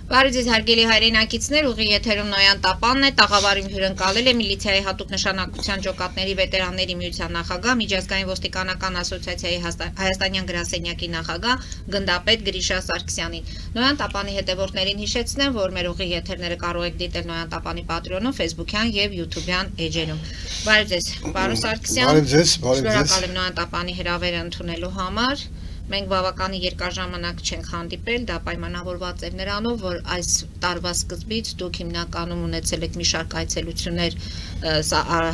Բարև հարգելի հայրենակիցներ, ուղի եթերում Նոյան Տապանն է, տաղավարին հյուրընկալել է միլիցիայի հատուկ նշանակության ջոկատների վետերանների միության նախագահ, Միջազգային ոստիկանական ասոցիացիայի հայաստանյան գրասենյակի նախագահ գնդապետ Գրիշա Սարգսյանին։ Նոյան Տապանի հետևորդներին հիշեցնեմ, որ մեր ուղի եթերները կարող եք դիտել Նոյան Տապանի պատրոնում, Facebook-յան եւ YouTube-յան էջերում։ Բարև ձեզ, պարոն Սարգսյան։ Բարև ձեզ, Շնորհակալ եմ Նոյան Տապանի հրավերը ընդունելու համար։ Մենք բավականին երկար ժամանակ չենք հանդիպել, դա պայմանավորված էր նրանով, որ այս տարվա սկզբից դուք հիմնականում ունեցել եք մի շարք այցելություններ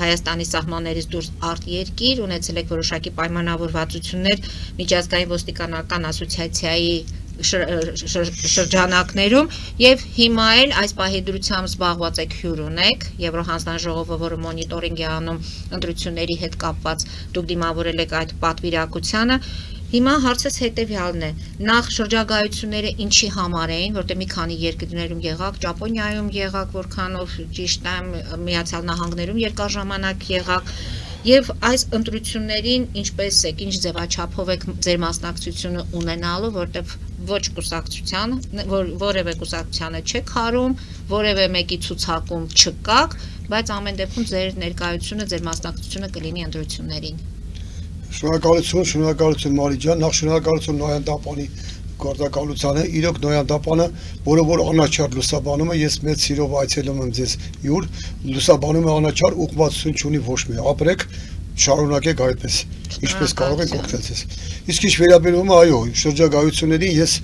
Հայաստանի սահմաններից դուրս արտերկիր, ունեցել եք որոշակի պայմանավորվածություններ Միջազգային ոստիկանական ասոցիացիայի շրջանակներում եւ հիմա էլ այս պահի դրությամբ զբաղված եք հյուր ունեք Եվրոհանձնաժողովը, որը մոնիտորինգ է անում ընտրությունների հետ կապված, դուք դիմավորել եք այդ պատվիրակությանը։ Հիմա հարցս հետևյալն է. նախ շրջագայությունները ինչի համար էին, որտեղ մի քանի երկրներում եղաք, Ճապոնիայում եղաք, որքանով ճիշտ եմ, Միացյալ Նահանգներում երկար ժամանակ եղաք, եւ այս ընտրություններին ինչպես եք, ինչ ձևաչափով եք ձեր մասնակցությունը ունենալու, որտեղ ոչ կուսակցությանը, որևէ կուսակցությանը չեք հարում, որևէ մեկի ցուցակում չկաք, բայց ամեն դեպքում ձեր ներկայությունը, ձեր մասնակցությունը կլինի ընտրություններին։ Շնորհակալություն Մարի ջան, նախ շնորհակալություն Նոյան Տապանի գործակալությանը, իրոք Նոյան Տապանը, որ անաչառ լուսաբանում է, ես մեծ սիրով այցելում եմ ձեզ յուր, լուսաբանում է անաչառ, ուղղվածություն չունի ոչ մի, ապրեք, շարունակեք այդպես, ինչպես կարող եք օգնել ձեզ։ Իսկ ինչ վերաբերում է, այո, շրջագայություններին ես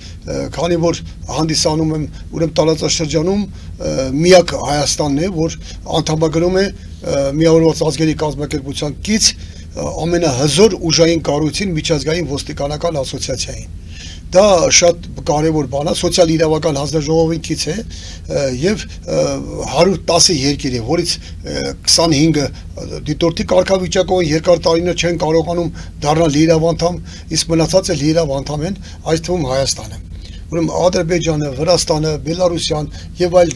քանի որ հանդիսանում եմ ուրեմն տարածաշրջանում միակ Հայաստանն է, որ անդամագրում է Միավորված ազգերի կազմակերպության կից ամենահզոր ուժային կառույցին միջազգային ոստիկանական ասոցիացիային։ Դա շատ կարևոր բան է, սոցիալ-իրավական հանձնաժողովին կից է եւ 110 երկիր է, որից 25-ը դիտորդի կարգավիճակով երկար տարիներ չեն կարողանում դառնալ լիիրավ անդամ, իսկ մնացածը լիիրավ անդամ են, այս թվում Հայաստանը։ Ուրեմն Ադրբեջանը, Վրաստանը, Բելարուսյան եւ այլ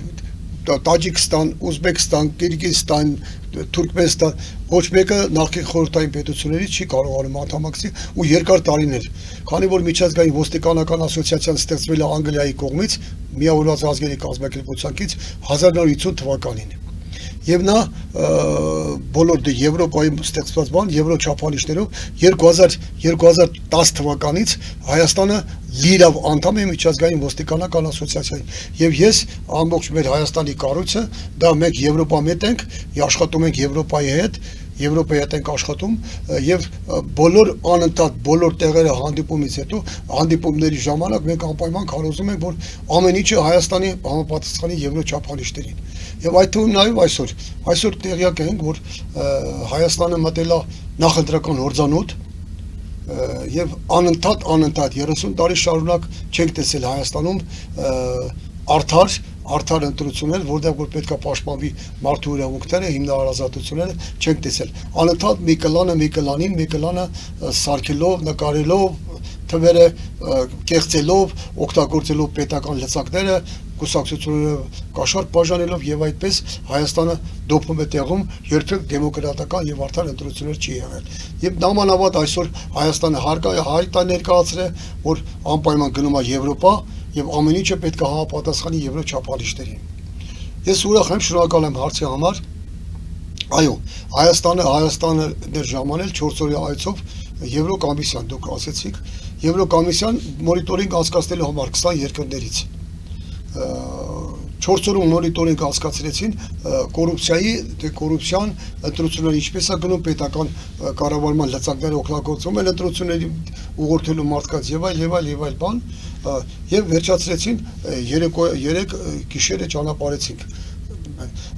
Տաջիկստան, Ուզբեկստան, Կիրգիզստան, Թուրքմենստան, ոչ մեկը նախկին խորհրդային պետություններից չի կարողանում անդամակցի ու երկար տարիներ, քանի որ միջազգային ոստիկանական ասոցիացիան ստեղծվել է Անգլիայի կողմից Միավորված ազգերի կազմակերպության կից 1950 թվականին։ Եվ նա բոլոր Եվրոպայում ստեղծված բան եվրոչափանիշներով 2010 թվականից Հայաստանը լիիրավ անդամ է միջազգային ոստիկանական ասոցիացիային եւ ես ամբողջ մեր Հայաստանի կառույցը դա մենք Եվրոպամետ ենք, աշխատում ենք Եվրոպայի հետ, Եվրոպայի հետ ենք աշխատում եւ բոլոր անընդհատ բոլոր տեղերը հանդիպումից հետո հանդիպումների ժամանակ մենք անպայման քարոզում ենք, որ ամեն ինչը Հայաստանի համապատասխանի եվրոչափանիշներին։ Եվ այդ թվում նաեւ այսօր տեղյակ ենք, որ Հայաստանը մտել է նախընտրական հորձանոթ եւ անընդհատ 30 տարի շարունակ չենք տեսել Հայաստանում արդար ընտրություններ, որտեղ որ պետք է պաշտպանվի մարդու իրավունքները, հիմնական ազատությունները չենք տեսել։ Անընդհատ մի կլանը սարքելով, նկարելով, թվերը կեղծելով, օգտագործելով պետական լծակները, կուսակցությունները կաշառք բաժանելով եւ այդպես Հայաստանը դոփում է տեղում երբեք դեմոկրատական եւ արդար ընտրություններ չի եղել։ Եվ նամանավանդ այսօր Հայաստանը հայտ ներկայացրել, որ անպայման գնում է Եվրոպա եւ ամեն ինչը պետք է համապատասխանի եվրոչափանիշներին։ Ես ուրախ եմ, շնորհակալ եմ հարցի համար։ Այո, Հայաստանը ներ ժամանել 4 օրյա այցով Եվրոկոմիսիան, դուք ասեցիք, Եվրոկոմիսիան մոնիտորինգ անցկացնելու համար 20 երկրներից 4 օրում մոնիտորինգ անցկացրեցին կոռուպցիան ընտրությունները ինչպես է գնում պետական կառավարման լծակները օգտագործում են ընտրությունների ուղղորդելու մարդկանց եւ այլ բան եւ վերջացրեցին 3 գիշերը ճանապարհեցինք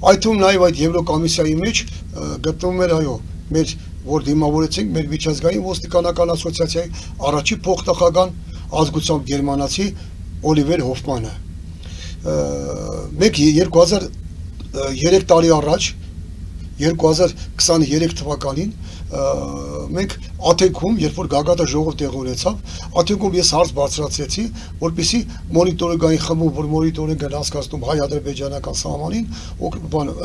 այդ թվում նաեւ այդ Եվրոկոմիսիայի մեջ գտնվում էր այո մեր որ դիմավորեցինք մեր միջազգային ոստիկանական ասոցիացիայի առաջի փոխնախագահան ազգությամբ գերմանացի Օլիվեր Հոֆմանը մենք 2003 տարի առաջ 2023 թվականին մենք Աթենքում, երբ որ գագաթա ժողով տեղ ունեցավ, Աթենքում ես հարց բարձրացրեցի, որպեսզի մոնիտորինգային խմբում, որ մոնիտորինգը անցկացնում հայ-ադրբեջանական սահմանին,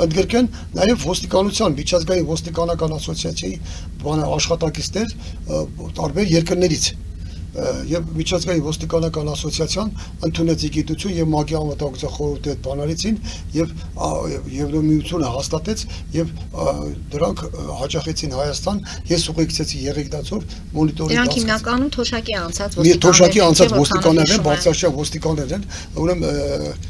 ընդգրկեն նաև ոստիկանության, միջազգային ոստիկանական ասոցիացիայի աշխատակիցներ տարբեր երկրներից։ եւ միջազգային ոստիկանական ասոցիացիան ընդունեց գիտություն եւ ՄԱԿ-ի անվտանգության խորհրդի հետ բանալիցին եւ Եվրոմիությունը հաստատեց եւ դրանք հաջողեցին Հայաստան ես ուղեկցեցի Եղեգնաձոր մոնիտորինգ Դրանք հիմնականում թոշակի անցած ոստիկաններ են, բարձրաստիճան ոստիկաններ են, ուրեմն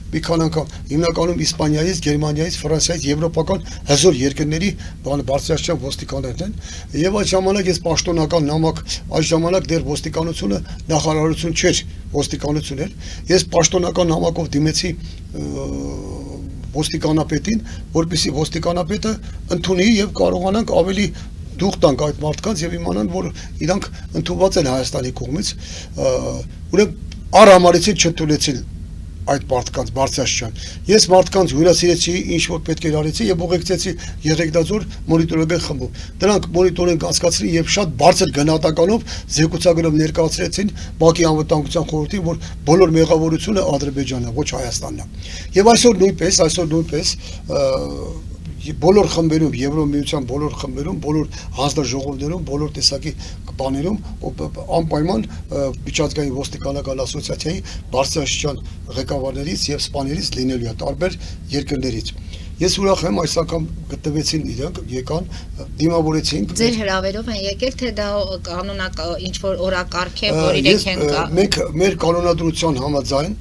մի քանի անգամ հիմնականում Իսպանիայից, Գերմանիայից, Ֆրանսիայից, եվրոպական հզոր երկրների բարձրաստիճան ոստիկաններն են եւ այդ ժամանակ ես պաշտոնական նամակ այդ ժամանակ դեռ ոստիկանությունը նախարարություն չէր, ոստիկանություն էր, ես պաշտոնական նամակով դիմեցի ոստիկանապետին, որպեսզի ոստիկանապետը ընդունի եւ կարողանանք ավելի դուխ տանք այդ մարդկանց եւ իմանան, որ իրանք ընդունված են Հայաստանի կողմից, ուրեմն առհամարեցին չընդունեցին այդ մարդկանց բարձրաստիճան։ Ես մարդկանց հյուրասիրեցի, ինչ որ պետք էր արեցի եւ ուղեկցեցի Եղեգնաձոր մոնիտորինգ խմբով։ Դրանք մոնիտորինգ անցկացրին եւ շատ բարձր գնահատականով զեկուցագրով ներկայացրեցին ՄԱԿ-ի անվտանգության խորհրդին, որ բոլոր մեղավորությունը Ադրբեջանն է, ոչ Հայաստանն է։ Եվ այսօր նույնպես բոլոր խմբերում, Եվրոմիության բոլոր խմբերում, բոլոր հանձնաժողովներում, բոլոր տեսակի բաներում անպայման միջազգային ոստիկանական ասոցիացիայի բարձրաստիճան ղեկավարներից եւ սպաներից լինելու է տարբեր երկրներից։ Ես ուրախ եմ այս անգամ գտնվեցին իրենք, եկան, դիմավորեցին։ Ձեր հրավերով են եկել, թե դա կանոնակ ինչ որ օրակարգ է, որ իրենք են կա։ Մենք մեր կանոնադրության համաձայն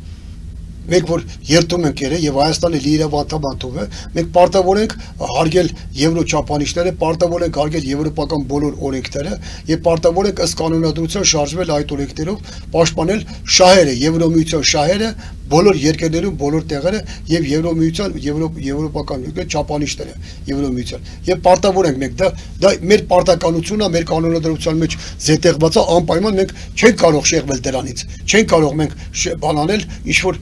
մենք որ երթում ենք երե եւ Հայաստանը լիիրավանդաբանտով է, մենք պարտավոր ենք հարգել եվրոչափանիշները, պարտավոր ենք հարգել եվրոպական բոլոր օրենքները եւ պարտավոր ենք ըստ կանոնադրության շարժվել այդ օրենքներով, պաշտպանել շահերը, Եվրոմիության շահերը բոլոր երկրներում, բոլոր տեղերը եւ Եվրոմիության, եվրոպական չափանիշները, Եվրոմիության։ Եվ պարտավոր ենք մենք դա մեր պարտականությունն է, մեր կանոնադրության մեջ զետեղված է, անպայման մենք չենք կարող շեղվել դրանից։ Չենք կարող մենք բանանել ինչ որ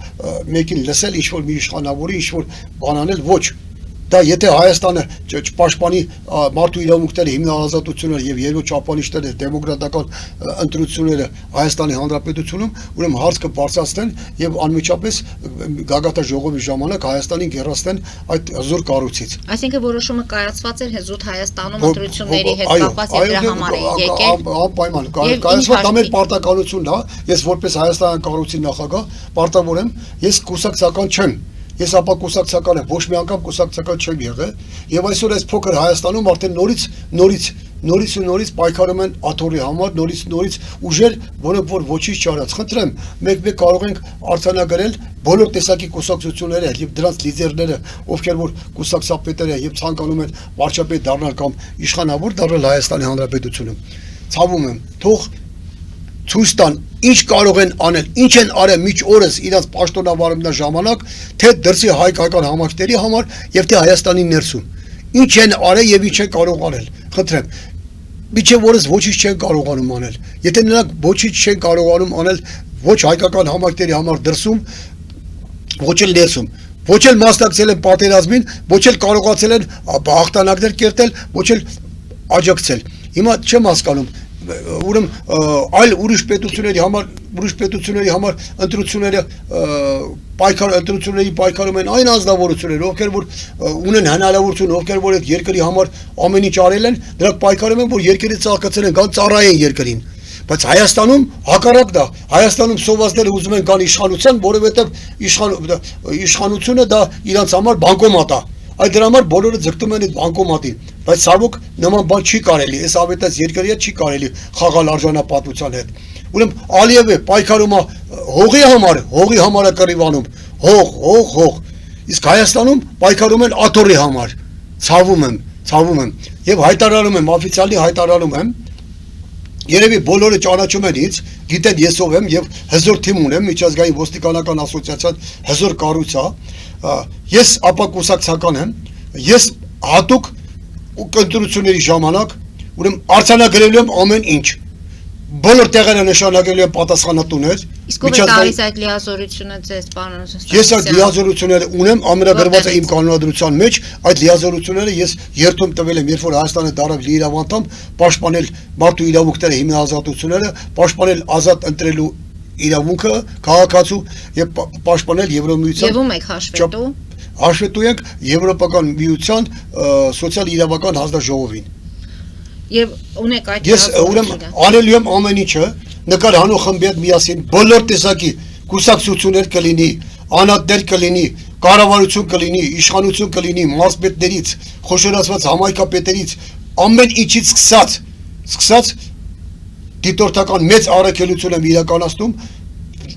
մեկին լսել, ինչ որ մի իշխանավորի, ինչ որ բանանել, ոչ։ Դա եթե Հայաստանը չպաշտպանի մարդու իրավունքները, հիմնարարազատությունները եւ երկրաչափանիշները, դեմոկրատական ընտրությունները Հայաստանի Հանրապետությունում, ուրեմն հարց կբարձրացնեն եւ անմիջապես գագաթաժողովի ժամանակ Հայաստանին գերացնեն այդ հզոր կառույցից։ Այսինքն որոշումը կայացված էր հզուտ Հայաստանում ընտրությունների հետ կապված եւ դրա համար է եկել։ Անպայման կայացված դա մեր պարտականությունն է։ Ես որպես Հայաստանյան կառույցի նախագահ պարտավոր եմ, ես կուսակցական չեմ։ Ես ապա կուսակցական եմ, ոչ մի անգամ կուսակցական չեմ եղել, եւ այսօր այս փոքր Հայաստանում արդեն նորից պայքարում են աթոռի համար, նորից ուժեր, որոնք որ ոչինչ չարած։ Խնդրեմ, մենք կարող ենք արձանագրել բոլոր տեսակի կուսակցությունները եւ դրանց լիդերները, ովքեր որ կուսակցապետեր են եւ ցանկանում են վարչապետ դառնալ կամ իշխանավոր դառնալ Հայաստանի Հանրապետությունում։ Ցավում եմ, թող ցույց տան ինչ կարող են անել, ինչ են արել միջ օրս իրաց պաշտոնավարումն ժամանակ, թե դրսի հայկական համակարգերի համար եւ թե Հայաստանի ներսում։ Ինչ են արել եւ ինչ են կարող անել։ Խնդրեմ, միջև օրս ոչինչ չեն կարողանում անել։ Եթե նրանք ոչինչ չեն կարողանում անել ոչ հայկական համակարգերի համար դրսում, ոչ էլ ներսում, ոչ էլ մասնակցել են պատերազմին, ոչ էլ կարողացել են հաղթանակներ կերտել, ոչ էլ աջակցել։ Հիմա չեմ հասկանում ուրեմն այլ ուրիշ պետությունների համար ընտրությունների պայքարում են այն անձնավորությունները, ովքեր որ ունեն հնարավորություն, ովքեր որ այդ երկրի համար ամեն ինչ արել են, դրանք պայքարում են, որ երկրից ցաղկացել են, կան ծառայեն երկրին։ Բայց Հայաստանում հակառակն է, Հայաստանում սովածները ուզում են գան իշխանության, որովհետև իշխանությունը դա իրանց համար բանկոմատ է։ Այդ դրա համար բոլորը ձգտում են այդ բանկոմատին, բայց ցավոք նման բան չի կարելի, այս ավետած երկրի հետ չի կարելի խաղալ արժանապատվության հետ։ Ուրեմն Ալիևը պայքարում է հողի համար է կռիվանում, հող։ Իսկ Հայաստանում պայքարում են աթոռի համար։ Ցավում եմ եւ հայտարարում եմ, օֆիցիալի հայտարարում եմ, երևի բոլորը ճանաչում են ինձ, գիտեն ես ով եմ եւ հզոր թիմ ունեմ, միջազգային ոստիկանական ասոցիացիան հզոր կառույց է։ Ես ապա կուսակցական եմ, ես հատուկ ընտրությունների ժամանակ ուրեմն արձանագրելու եմ ամեն ինչ։ Բոլոր տեղերը նշանակելու եմ պատասխանատուներ։ Իսկ ով է տալիս այդ լիազորությունը ձեզ, պարոն Սարգսյան։ Ես այդ լիազորությունները ունեմ, ամենագրված է իմ կանոնադրության մեջ, այդ լիազորությունները ես երթում տվել եմ, երբ որ Հայաստանը դարավ լիիրավանդամ, պաշտպանել մարդու իրավունքները, հիմնազատությունները, պաշտպանել ազատ ընտրելու իրավունքը, քաղաքացու եւ պաշտպանել Եվրոմիության։ Եվ ում եք հաշվետու։ Հաշվետու ենք Եվրոպական միության սոցիալ-իրավական հանձնաժողովին։ Եվ ունեք այդ ես ուրեմն անելու եմ ամեն ինչը, նկար հանու խմբի հետ միասին բոլոր տեսակի կուսակցություններ կլինի, անհատներ կլինի, կառավարություն կլինի, իշխանություն կլինի, մարզպետներից, խոշորացված համայնքապետերից, ամեն ինչից սկսած դիտորդական մեծ առաքելություն եմ իրականացնում,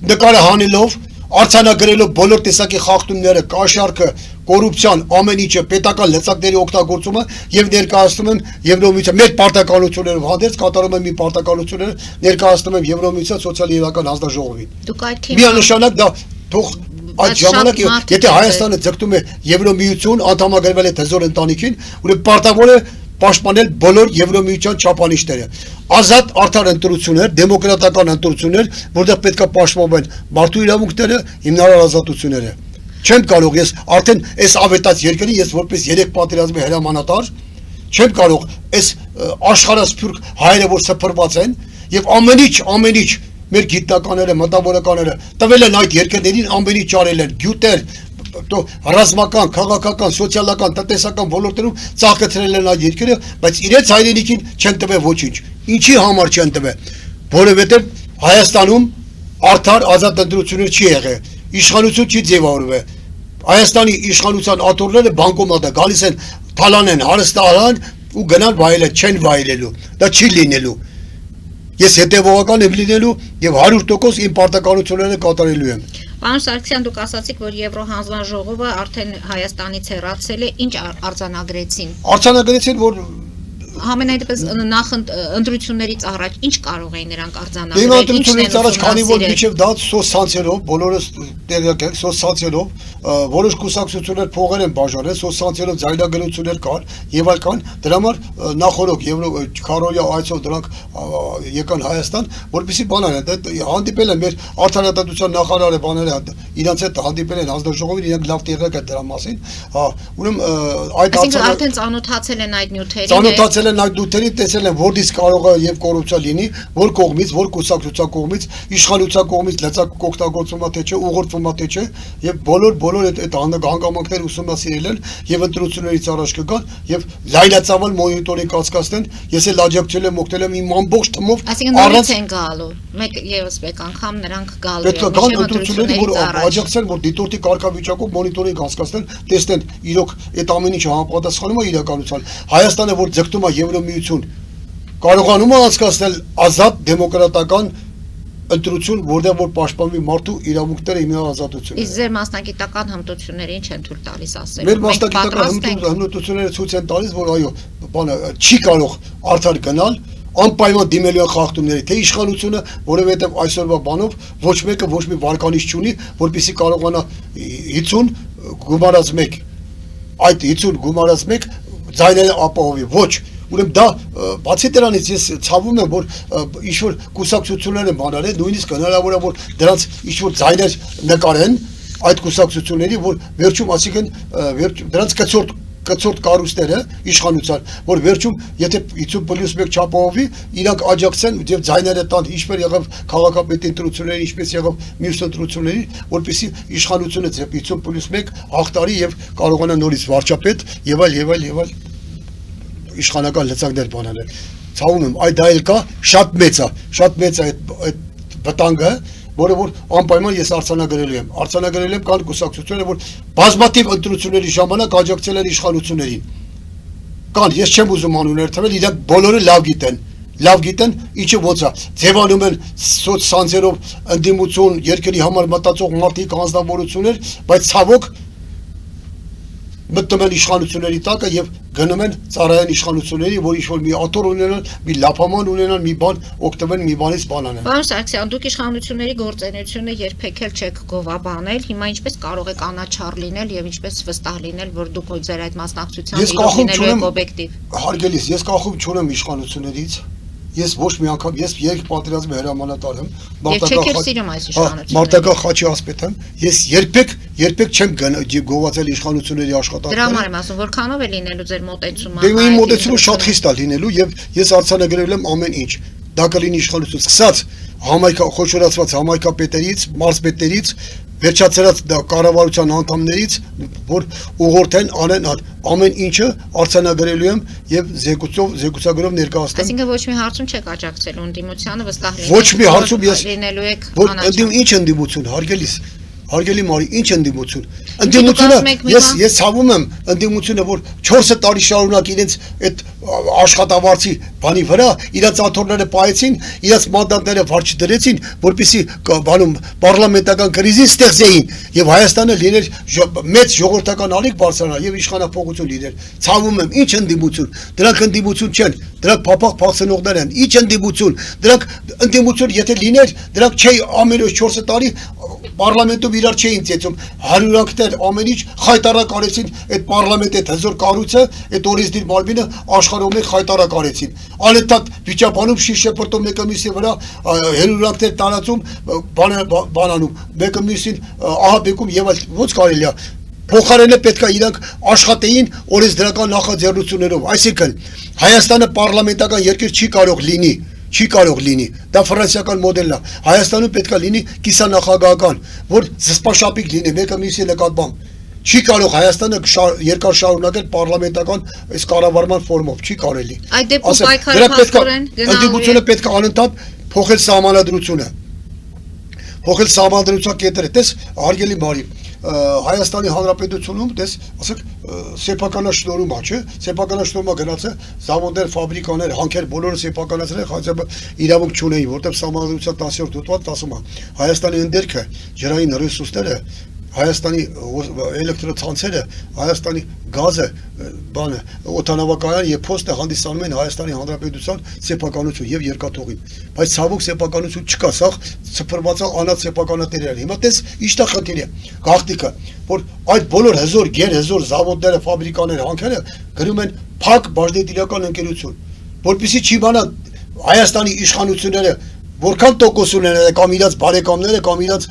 նկարը հանելով, արձանագրելով բոլոր տեսակի խախտումները, կաշառքը, կոռուպցիան, ամեն ինչը, պետական լծակների օգտագործումը եւ ներկայացնում եմ Եվրոմիության մեր պարտականություններով հանդերձ կատարում եմ մի պարտականությունները ներկայացնում եմ Եվրոմիության սոցիալ-իրական հանձնաժողովին։ Դուք այդ թիմը Միանշանակ դա թող այդ ժամանակ եթե Հայաստանը ձգտում է Եվրոմիություն, անդամագրվել է հզոր ընտանիքին, ուրեմն պարտավոր է պաշտպանել բոլոր Եվրոմիության չափանիշները։ Ազատ արդար ընտրություններ, դեմոկրատական ընտրություններ, որտեղ պետք է պաշտպանվեն մարդու իրավունքները, հիմնարար ազատությունները։ Չեմ կարող ես արդեն այս ավետած երկրի ես որպես 3 պատերազմի հրամանատար չեմ կարող այս աշխարհասփյուռք հայերը որ սփռված են եւ ամեն ինչ մեր գիտնականները, մտավորականները տվել են այդ երկրներին ամեն ինչ արել են, գյուտեր, ռազմական, քաղաքական, սոցիալական, տնտեսական ոլորտներում ծաղկացրել են այդ երկրը, բայց իրենց հայրենիքին չեն տվել ոչինչ։ Ինչի համար չեն տվել, որովհետեւ Հայաստանում արդար ազատ ընտրություններ չի եղել, իշխանություն չի ձևավորվել։ Հայաստանի իշխանության աթոռները բանկոմատ է գալիս են, թալան են, հարստահան ու գնան վայելել, չեն վայելելու։ Դա չի լինելու։ Ես հետևողական եմ լինելու եւ 100% իմ պարտականությունները կատարելու եմ։ Պարոն Սարգսյան, դուք ասացիք, որ Եվրոհանձնաժողովը արդեն Հայաստանից հեռացել է, ինչ արձանագրեցին։ Արձանագրեցին, որ Համենայնդեպս նախ ընտրություններից առաջ ինչ կարող էին նրանք արձանագրել։ Դե ընտրություններից առաջ քանի որ միջև դա սոցցանցերով բոլորս տեղյակ եք, սոցցանցերով որոշ կուսակցություններ փողեր են բաժանել, սոցցանցերով ձայնագրություններ կան եւ այլ կան, դրա համար նախորդ քարոյա այցով դրանք եկան Հայաստան, որպեսզի բանան հանդիպել են մեր արդարադատության նախարարը բաները իրանց հետ հանդիպել են հանձնաժողովին, իրենք լավ տեղյակ են դրա մասին, ուրեմն այդ արդեն ծանոթացել են այդ նյութերին, են այդ նյութերին, տեսել են որից կարող է եւ կոռուպցիա լինի, որ կողմից, որ կուսակցության կողմից, իշխանության կողմից լծակ օգտագործվում է թե չէ, ուղղորդվում է թե չէ, եւ բոլոր այդ հանգամանքները ուսումնասիրել են եւ ընտրություններից առաջ կգան եւ լայնածավալ մոնիտորինգ կացկացնեն։ Ես էլ աջակցել եմ, օգնել եմ իմ ամբողջ թմով։ Այսինքն նորից են գալու։ Մեկ անգամ նրանք գալու են։ Պետք է գան ընտրությունների, որ աջակցեն, որ դիտորդի կարգավիճակով մոնիտորինգ կացկացնեն, տեսնեն իրոք այդ ամեն ինչը համապատասխանում է իրականության։ Հայաստանը որ ձգտում է Եվրոմիություն, կարողանում է անցկացնել ազատ դեմոկրատական ընտրություն, որտեղ որ պաշտպանվի մարդու իրավունքները, հիմնարար ազատությունները։ Իսկ ձեր մասնագիտական հմտությունները ինչ են թույլ տալիս ասել։ Մեր մասնագիտական հմտությունները ցույց են տալիս, որ այո, բանը չի կարող արդար գնալ, անպայման դիմելու են խախտումների, թե իշխանությունը, որովհետև այսօրվա բանով ոչ մեկը ոչ մի վարկանիշ չունի, որպեսզի կարողանա 50 գումարած 1, այդ 50 գումարած 1 ձայները ապահովի, ոչ։ Ուրեմն դա բացի դրանից ես ցավում եմ, որ ինչ-որ կուսակցություններ են բանալել, նույնիսկ հնարավոր է, որ դրանց ինչ-որ ձայներ նկարեն այդ կուսակցությունների, որ վերջում, ասիկան դրանց կցորդ կառույցները իշխանության, որ վերջում եթե 50+1 չապահովի, իրանք աջակցեն եւ ձայները տան, ինչպես եղավ քաղաքապետի ընտրությունների, ինչպես եղավ մյուս ընտրությունների, որպեսզի իշխանությունը 50+1 հաղթարի եւ կարողանա նորից վարչապետ եւ այլ իշխանական լծակներ բանանել։ Ցավում եմ, այդ դա էլ կա, շատ մեծ է այդ վտանգը, որը որ անպայման ես արձանագրելու եմ կան կուսակցությունները, որ բազմաթիվ ընտրությունների ժամանակ աջակցել են իշխանություններին։ Կան, ես չեմ ուզում անուններ թվել, իրենք բոլորը լավ գիտեն, ինչը ոնց է, ձևանում են սոցցանցերով ընդդիմություն, երկրի համար մտածող մարդիկ, անձնավորություններ, բայց ցավոք մտնում են իշխանությունների տակը եւ գնում են ծառայեն իշխանությունների, որ ինչ-որ մի աթոռ ունենան, մի լափաման ունենան, մի բան օգտվեն, մի բանից բան անեն։ Պարոն Սարգսյան, դուք իշխանությունների գործունեությունը երբեք էլ չեք գովաբանել, հիմա ինչպես կարող եք անաչառ լինել եւ ինչպես վստահ լինել, որ դուք ձեր այդ մասնակցությամբ լինելու եք օբյեկտիվ։ Հարգելիս, ես կախում չունեմ իշխանություններից։ Ես ոչ մի անգամ, ես 3 պատերազմի հրամանատար եմ, Մարտակա Խաչի ասպետ եմ, ես երբեք չեմ գովացել իշխանությունների աշխատանքները։ Դրա համար եմ ասում, որքանով է լինելու ձեր մոտեցումը։ Դե իմ մոտեցումը շատ խիստ է լինելու եւ ես արձանագրել եմ ամեն ինչ։ դա կլինի իշխանություն սկսած խոշորացված համայնքապետերից, մարզպետերից, վերջացրած կառավարության անդամներից, որ ուղղորդեն անեն ամեն ինչը արձանագրելու եմ եւ զեկուցագրով ներկայացնեմ։ Այսինքն ոչ մի հարցում չեք աջակցելու ընդդիմությանը, վստահ Ոչ մի հարցում ես լինելու եք ինչ ընդդիմություն, հարգելի Մարի, ինչ ընդդիմություն։ Ընդդիմությունը ես ցավում եմ ընդդիմությունը, որ 4 տարի շարունակ իրենց այդ աշխատավարձի բանի վրա իրաց աթոռները պայեցին, իրաց մանդատները վարչ դրեցին, որպեսզի բանում պարլամենտական կրիզի ստեղծեին եւ Հայաստանը լիներ մեծ ժողովրդական ալիք բարձրանա եւ իշխանապողություն լիներ։ Ցավում եմ, ինչ ընդդիմություն։ Դրանք ընդդիմություն չեն, դրանք փափախ փախցնողներ են։ Ինչ ընդդիմություն։ Դրանք ընդդիմություն եթե լիներ, դրանք չէ ամեն 4 տարի պարլամենտում իրար չէին ծեծում, հարյուրակներ ամեն ինչ խայտարակ արեցին այդ պարլամենտի հզոր կառույցը, այդ օրենսդիր մարմինը աշխարհում մեկ խայտարակ արեցին։ Անընդհատ վիճապանում շիշեպրտում մեկը մյուսի վրա հերուրակներ տարածում, բանանում, մեկը մյուսին ահաբեկում եւ այլ ոնց կարելի է։ Փոխարենը պետք է իրանք աշխատեին օրենսդրական նախաձեռնություններով, այսինքն Հայաստանը պարլամենտական երկիր չի կարող լինի, դա ֆրանսիական մոդելն է։ Հայաստանում պետք է լինի կիսանախագահական, որ զսպաշապիկ լինի մեկը մյուսի նկատմամբ։ Չի կարող Հայաստանը երկար շարունակել պարլամենտական այս կառավարման ֆորմով, չի կարելի։ Այդ դեպքում պայքարը փաստորեն ընդդիմությունը պետք է անընդհատ փոխել սահմանադրությունը։ Փոխել սահմանադրության կետերը, տես հարգելի Մարի, Հայաստանի Հանրապետությունում դες, ասենք, սեփականաշնորհումա, չէ՞, սեփականաշնորհումա գնաց է, զավոնդեր, ֆաբրիկաներ, հանքեր բոլորը սեփականացրել, հաջողը իրավունք չունեին, որտեղ սահմանադրության 10-րդ հոդված ասում է, Հայաստանի ընդերքը, ջրային ռեսուրսները, Հայաստանի էլեկտրոցանցերը, Հայաստանի գազը, բանը, օդանավակայան եւ փոստը հանդիսանում են Հայաստանի Հանրապետության սեփականություն եւ երկաթուղին, բայց ցավոք սեփականություն չկա, սա սփռված անած սեփականատերեր են։ Հիմա տես ի՞նչ է խնդիրը, գաղտնիքը, որ այդ բոլոր հզոր, գերհզոր զավոդները, ֆաբրիկաները, հանքերը գրում են փակ բաժնետիրական ընկերություն, որպեսզի չիմանա Հայաստանի իշխանությունները որքան տոկոս ունեն կամ իրաց բարեկամները կամ իրաց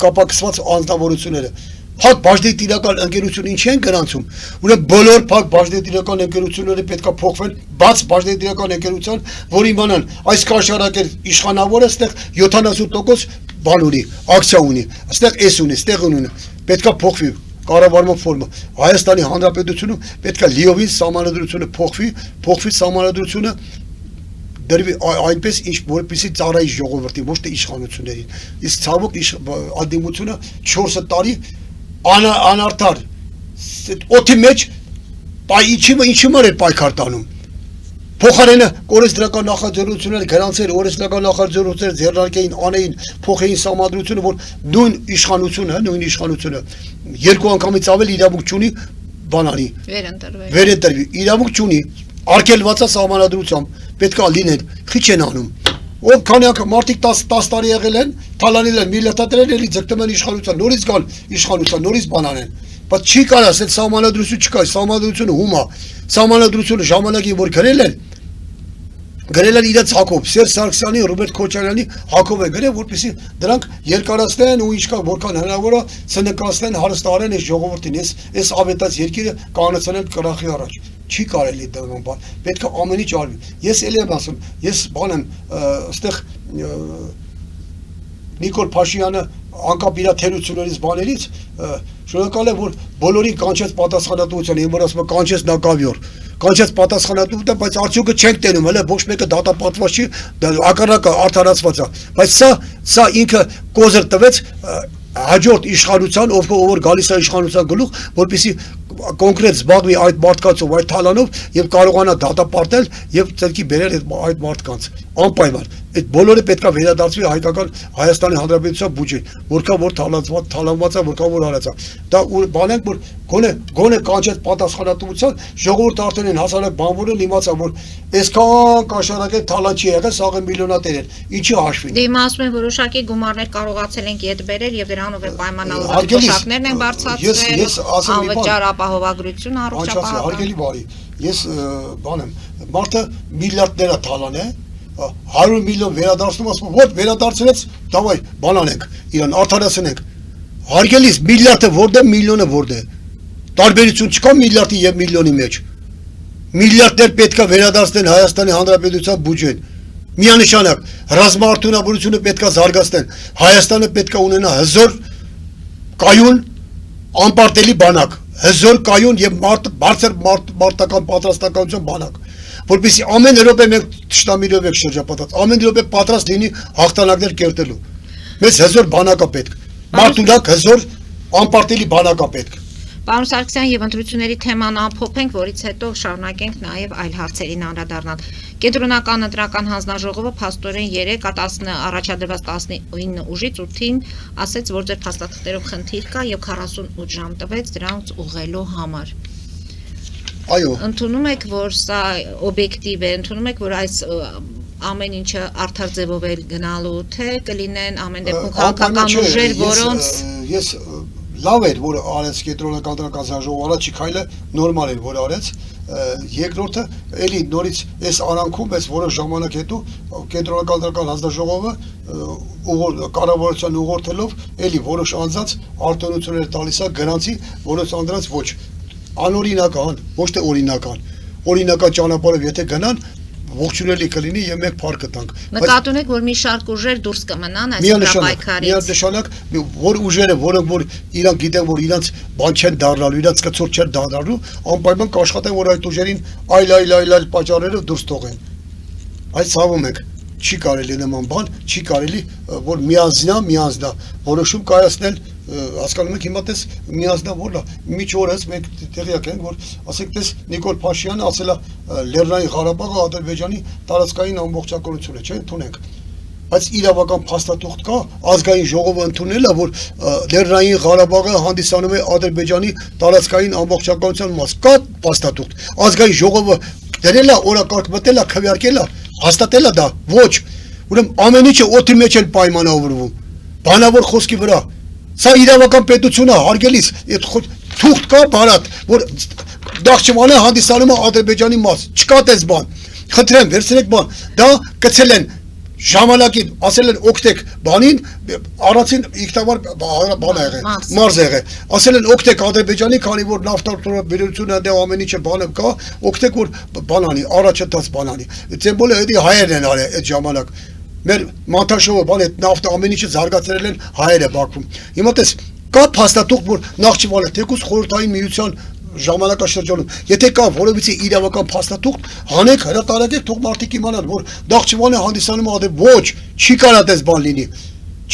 կապակցված անձնավորությունները։ Փակ բաժնետիրական ընկերություն ինչի են գրանցում։ Ուրեմն բոլոր փակ բաժնետիրական ընկերությունները պետք է փոխվեն բաց բաժնետիրական ընկերության, որ իմանան այս կաշառակեր իշխանավորը այստեղ 70% բան ունի, ակցիա ունի, այստեղ էս ունի, այստեղ ունի, պետք է փոխվի կառավարման ֆորմը։ Հայաստանի Հանրապետությունում պետք է լիովին սահմանադրությունը փոխվի սահմանադրությունը դրվի այնպես ինչ որպեսզի ծառայի ժողովրդի ոչ թե իշխանություններին։ Իսկ ցավոք անդիմությունը 4 տարի անարդար օդի մեջ ինչի մար էր պայքար տանում։ Փոխարենը օրենսդրական նախաձեռնությունները գրանցել, օրենսդրական նախաձեռնությունները ձեռնարկեին, անեին, փոխեին սահմանադրությունը, որ նույն իշխանությունը երկու անգամից ավել իրավունք չունի բանանի վերընտրվի, իրավունք չունի, արգելված է սահմանադրությամբ, պետք է լինեն, քիչ են անում։ Ով քանի անգամ մարդիկ 10 տարի եղել են, թալանել են, միլիտատերեր էլի ձգտում են իշխանության, նորից գալ իշխանության, նորից բանանեն։ Բայց չի կարա, ասել սահմանադրություն չկա, սահմանադրությունը հում է, սահմանադրությունը ժամանակին որ գրել են իրաց Հակոբ, Սերժ Սարգսյանի, Ռոբերտ Քոչարյանի Հակոբ է գրել, որպեսզի դրանք երկարացնեն ու ինչքան որքան հնարավոր է սնկացնեն, հարստարեն այս ժողովրդին, այս ավետած երկիրը կանացնեն կրախի առաջ։ Չի կարելի դրան բան, պետք է ամեն ինչ արվի։ Ես էլ եմ ասում, ես բան եմ, այստեղ Նիկոլ Փաշինյանը անկապ իր թերություններից բաներից շնորհակալ եմ, որ բոլորին կանչեց պատասխանատվության, եմ որ ասում եմ կանչեց նակավյոր, կանչեց պատասխանատվության, բայց արդյունքը չենք տենում, հələ ոչ մեկը դատապարտված չի, ակառակը արդարացված է, բայց սա ինքը կոզր տվեց հաջորդ իշխանության, ով որ գալիս է իշխանության գլուխ, որպեսզի կոնկրետ զբաղվի այդ մարդկանցով, այդ թալանով եւ կարողանա դատապարտել եւ ցերկի բերել այդ մարդկանց անպայման։ Այդ բոլորը պետք է վերադարձվի հայկական Հայաստանի Հանրապետության բյուջեն, որքան որ թալանված է, որքան որ արած է։ Դա բան ենք, որ գոնե կանչեց պատասխանատվության, ժողովուրդը արդեն են հասարակ բանվորն իմացա, որ այսքան կաշառակեր թալան չի եղել, սաղ միլիոնատեր են, ինչի հաշվին։ Դե հիմա ասում են որոշակի գումարներ կարողացել են ետ բերել եւ դրանով են պայմանավորված փոխակներն են բարձրացրել, անվճար ապահովագրություն առողջապահական։ Հարգելի բարի, ես բան եմ, մարդը միլիարդներ է թալան է, 100 միլիոն վերադարձնում, ասում ոչ վերադարձրեց, դավայ բանանենք, իրան արդարացնենք։ Հարգելիս միլիարդը որտե, միլիոնը որտե։ Տարբերություն չկա միլիարդի եւ միլիոնի մեջ։ Միլիարդներ պետք է վերադարձնեն Հայաստանի Հանրապետության բյուջեն։ Միանշանակ ռազմաարդյունաբերությունը պետք է զարգացնել, Հայաստանը պետք է ունենա հզոր կայուն անպարտելի բանակ, հզոր կայուն եւ բարձր մարտական պատրաստականության բանակ, որպեսզի ամեն րոպե մենք ճշտամիներով եք շրջապատած, ամեն րոպե պատրաստ լինի հաղթանակներ կերտելու։ Մեզ հզոր բանակա պետք, մարտունակ հզոր անպարտելի բանակա պետք։ Պարոն Սարգսյան, եւ ընտրությունների թեման ամփոփենք, որից հետո շարունակենք նաեւ այլ հարցերին անդրադառնալ։ Կենտրոնական ընտրական հանձնաժողովը փաստորեն 3 առաջադրված 19 ուժից 8-ին ասեց, որ ձեր փաստաթղթերով խնդիր կա եւ 48 ժամ տվեց դրանց ուղղելու համար։ Այո։ Ընդունում եք, որ սա օբյեկտիվ է, ընդունում եք, որ այս ամեն ինչը արդար ձևով է գնալու, թե կլինեն ամեն դեպքում քաղաքական ուժեր, որոնց ես լավ էր, որ արեց կենտրոնական հանձնաժողովը, առաջի քայլը նորմալ էր, որ արեց, երկրորդը էլի նորից այս արանքում, այս որոշ ժամանակ հետո կենտրոնական հանձնաժողովը կառավարության ուղղորդելով էլի որոշ անձանց արտոնություններ տալիս է գրանցի, որոնց անձանց ոչ անօրինական, ոչ թե օրինական ճանապարհով եթե գնան ողջունելի կլինի եւ մենք փառք կտանք։ Նկատում եք, որ մի շարք ուժեր դուրս կմնան այս հրապարակից։ Միանշանակ, որ ուժերը, որոնք որ իրանք գիտեն, որ իրանք բան չեն դառնալու, իրանք կծոր չեն դառնալու, անպայման կաշխատեն, որ այդ ուժերին այլ պատճառերով դուրս թողեն։ Այս ցավում եք, չի կարելի նման բան, չի կարելի, որ միանձնա որոշում կայացնել, հասկանում եք հիմա տես միանձնավորն է, միջ օրս մենք տեղյակ ենք, որ ասենք տես Նիկոլ Փաշինյանը ասել է Լեռնային Ղարաբաղը Ադրբեջանի տարածքային ամբողջականություն է, չէ՞, ընդունենք։ Բայց իրավական փաստաթուղթ կա, ազգային ժողովը ընդունել է, որ Լեռնային Ղարաբաղը հանդիսանում է Ադրբեջանի տարածքային ամբողջականության մաս։ Կա փաստաթուղթ, ազգային ժողովը դրել է, օրակարգ մտել է, քվեարկել է, հաստատել է դա, ոչ։ Ուրեմն ամեն ինչը օդի մեջ են պայմանավորվում, բանավոր խոսքի վրա։ Սա իրավական պետությունը հարգելիս, այդ թուղթ կա բարատ, որ Նախճիվանը հանդիսանում է Ադրբեջանի մաս, չկա տես բան, խնդրեմ, վերցրեք բան, դա կցել են ժամանակին, ասել են օգտեք բանին, առաջին իգտավար բան ա եղել, մարզ ա եղել, ասել են օգտեք Ադրբեջանի, քանի որ նավթարդյունաբերությունը դե ամեն ինչը բանը կա, օգտեք որ բան անի, առաջընթաց բան անի, ծեմբոլը հետի հայերն են արել այդ ժամանակ, մեր Մանթաշովը բան այդ նավթը ամեն ինչը զարգացրել են հայերը Բաքվում։ Հիմա տես կա փաստաթուղթ, որ Նախճիվանը թեկուզ խորհրդային միության ժամանակաշրջանում, եթե կա որևիցե իրավական փաստաթուղթ, հանեք, հրատարակեք, թող մարդիկ իմանան, որ Նախճիվանը հանդիսանում է ոչ, չի կարա տես բան լինի։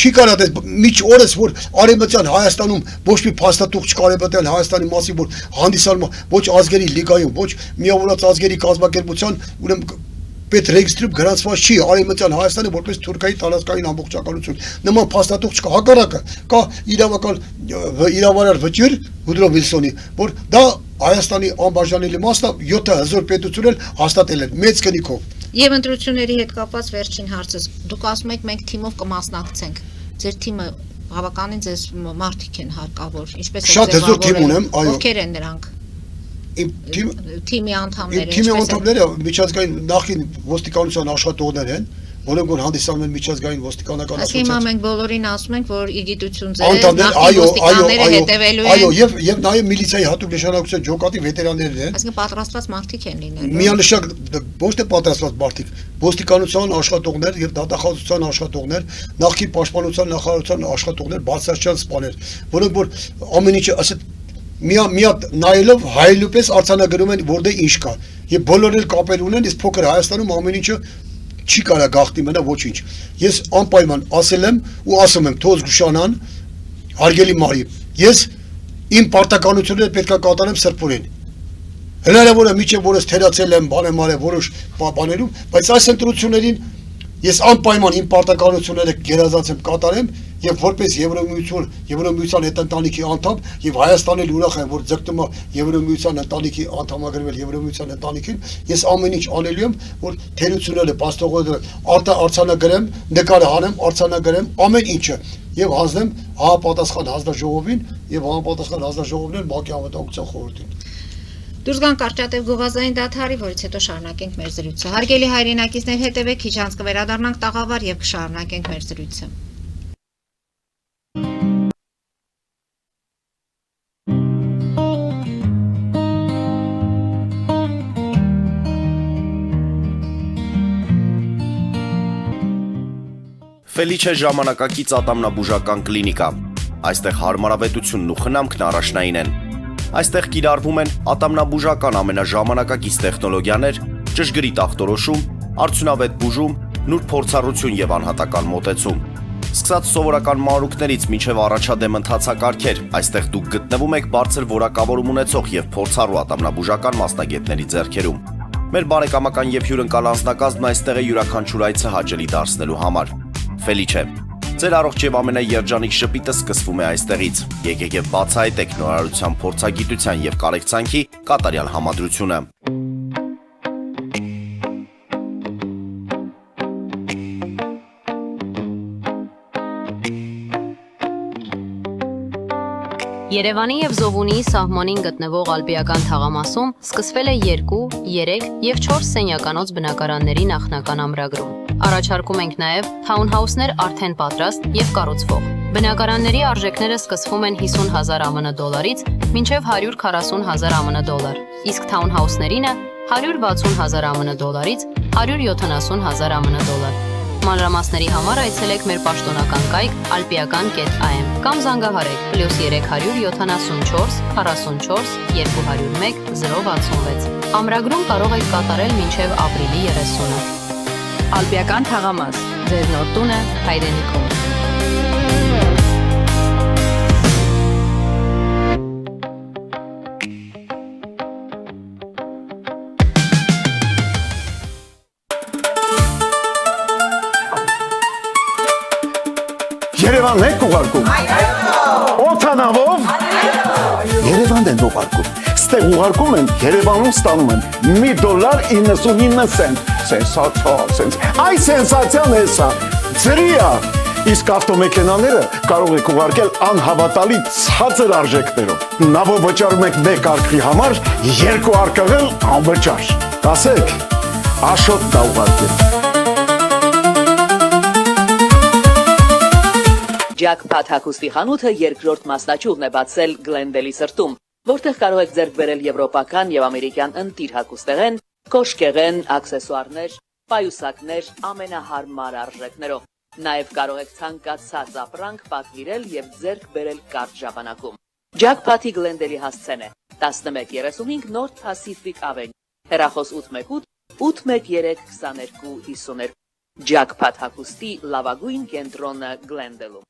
Չի կարա տես միջ օրս, որ Արևմտյան Հայաստանում ոչ մի փաստաթուղթ չկա Արևմտյան Հայաստանի մասին, որ հանդիսանում է ոչ ազգերի լիգայում, ոչ միավորված ազգերի կազմակերպության, ուրեմն պետ ռեգիստրում գրանցված չի Արևմտյան Հայաստանը որպես Թուրքիայի տարածքային ամբողջականություն։ Նման փաստաթուղթ չկա, հակառակը կա իրավարար վճիռ Վուդրո Վիլսոնի, որ դա Հայաստանի անբաժանելի մասն է, 7 հզոր պետություն էլ հաստատել են մեծ քննիքով։ Եվ ընտրությունների հետ կապված վերջին հարցս, դուք ասում եք մենք թիմով կմասնակցենք։ Ձեր թիմը բավականին ձեզ մարդիկ են հարկավոր, ինչպես է շատ հզոր թիմ ունեմ, այո։ Ովքեր են նրանք։ Թիմի անդամները, թիմի անդամները միջազգային նախին ոստիկանության աշխատողներ են, որոնք որ հանդիսանում են միջազգային ոստիկանական ասոցիացիա։ Հիմա մենք բոլորին ասում ենք, որ ի գիտություն ձեզ նախին ոստիկանները հետևելու են։ Այո, եւ նաեւ միլիցիայի հատուկ նշանակության ջոկատի վետերաններն են։ Այսինքն պատրաստված մարդիկ են լինելու։ Միանշանակ ոչ թե պատրաստված մարդիկ, ոստիկանության աշխատողներ եւ դատախազության աշխատողներ, նախին պաշտպանության նախարարության աշխատողներ, բարձրաստիճան սպաներ, որոնք որ ամեն ինչը ասეთ միատ նայելով հայելու պես արձանագրում են որտեղ ինչ կա եւ բոլորն էլ կապեր ունեն իսկ փոքր Հայաստանում ամեն ինչը չի կարա գախտի մնա ոչինչ ես անպայման ասել եմ ու ասում եմ թող զգուշանան հարգելի մարի ես իմ պարտականությունները պետք է կատարեմ սրբորեն հնարավոր է միջև որս թերացել եմ բան եմ արել որոշ բաներում բայց այս ընտրություններին ես անպայման իմ պարտականությունները գերազանց եմ կատարեմ եւ որպես Եվրոմիության հետ ընտանիքի անդամ եւ Հայաստանը ուրախ եմ որ ձգտում է Եվրոմիության ընտանիքի անդամագրվել Եվրոմիության ընտանիքին ես ամեն ինչ անելու եմ որ թերությունները պաստողները արտանագրեմ նկարը հանեմ արտանագրեմ ամեն ինչը եւ հանձնեմ համապատասխան հանձնաժողովին եւ համապատասխան հանձնաժողովն են ՄԱԿ-ի անվտանգության խորհրդին Դուրս գանք կարճատև գովազդային դադարի, որից հետո շարունակենք մեր զրույցը։ Հարգելի հայրենակիցներ, հետևեք, քիչ անց կվերադառնանք տաղավար եւ կշարունակենք մեր զրույցը։ Ֆելիչե ժամանակակից ատամնաբուժական կլինիկա։ Այստեղ հարմարավետությունն ու խնամքն առաջնային են։ Այստեղ կիրառվում են ատամնաբուժական ամենաժամանակակից տեխնոլոգիաներ, ճշգրիտ ախտորոշում, արդյունավետ բուժում, նուրբ փորձառություն եւ անհատական մոտեցում։ Սկսած սովորական մանրուքներից մինչև առաջադեմ ընթացակարգեր, այստեղ դուք գտնվում եք բարձր որակավորում ունեցող եւ փորձառու ատամնաբուժական մասնագետների ձեռքերում։ Մեր բարեկամական եւ հյուրընկալ անձնակազմն այստեղ է յուրաքանչյուր այցը հաճելի դարձնելու համար։ Ֆելիչե, ձեր առողջ եւ ամենաերջանիկ շպիտը սկսվում է այստեղից։ Եկեք եւ բացահայտեք նորարարության փորձագիտության եւ կարեկցանքի կատարյալ համադրությունը։ Երևանի եւ Զովունիի սահմանին գտնվող ալպիական թաղամասում սկսվել է 2, 3 եւ 4 սենյականոց բնակարանների նախնական ամրագրում։ Առաջարկում ենք նաեւ թաունհաուսներ արդեն պատրաստ եւ կառուցվող։ Բնակարանների արժեքները սկսվում են 50,000 ԱՄՆ դոլարից մինչև 140,000 ԱՄՆ դոլար, իսկ թաունհաուսներինը 160,000 ԱՄՆ դոլարից 170,000 ԱՄՆ դոլար։ Մանրամասների համար այցելեք մեր պաշտոնական կայք alpiakan.am կամ զանգահարեք +374 44 201 066։ Ամրագրում կարող եք կատարել մինչև ապրիլի 30-ը։ Ալպիական թաղամաս, ձեր նոր տունը հայրենիքում։ Երևանն եք ուղարկում։ Օթանավով։ Երևանն են ուղարկում։ Ստեղ ուղարկում են, Երևանում ստանում են $1.99 Սենսացիա։ Այ սենսացիան է սա։ Ծրիա։ Իսկ ավտոմեքենաները կարող եք ուղարկել անհավատալի ցածր արժեքներով։ Նավով վճարում եք 1 արկղի համար, 2 արկղել անվճար։ Ասեք, Աշոտ դա ուղարկել։ Jackpot հագուստի խանութը երկրորդ մասնաճյուղն է բացել Գլենդելի սրտում, որտեղ կարող եք ձեռք բերել եվրոպական եւ ամերիկյան ընտիր հագուստեղեն, կոշկեղեն, աքսեսուարներ, պայուսակներ ամենահարմար արժեքներով։ Նաեւ կարող եք ցանկացած ապրանք պատվիրել եւ ձեռք բերել կարճ ժամանակում։ Jackpot-ի Գլենդելի հասցեն է 1135 North Pacific Avenue, հեռախոս 818 813 2252։ Jackpot հագուստի լավագույն կենտրոնը Գլենդելում։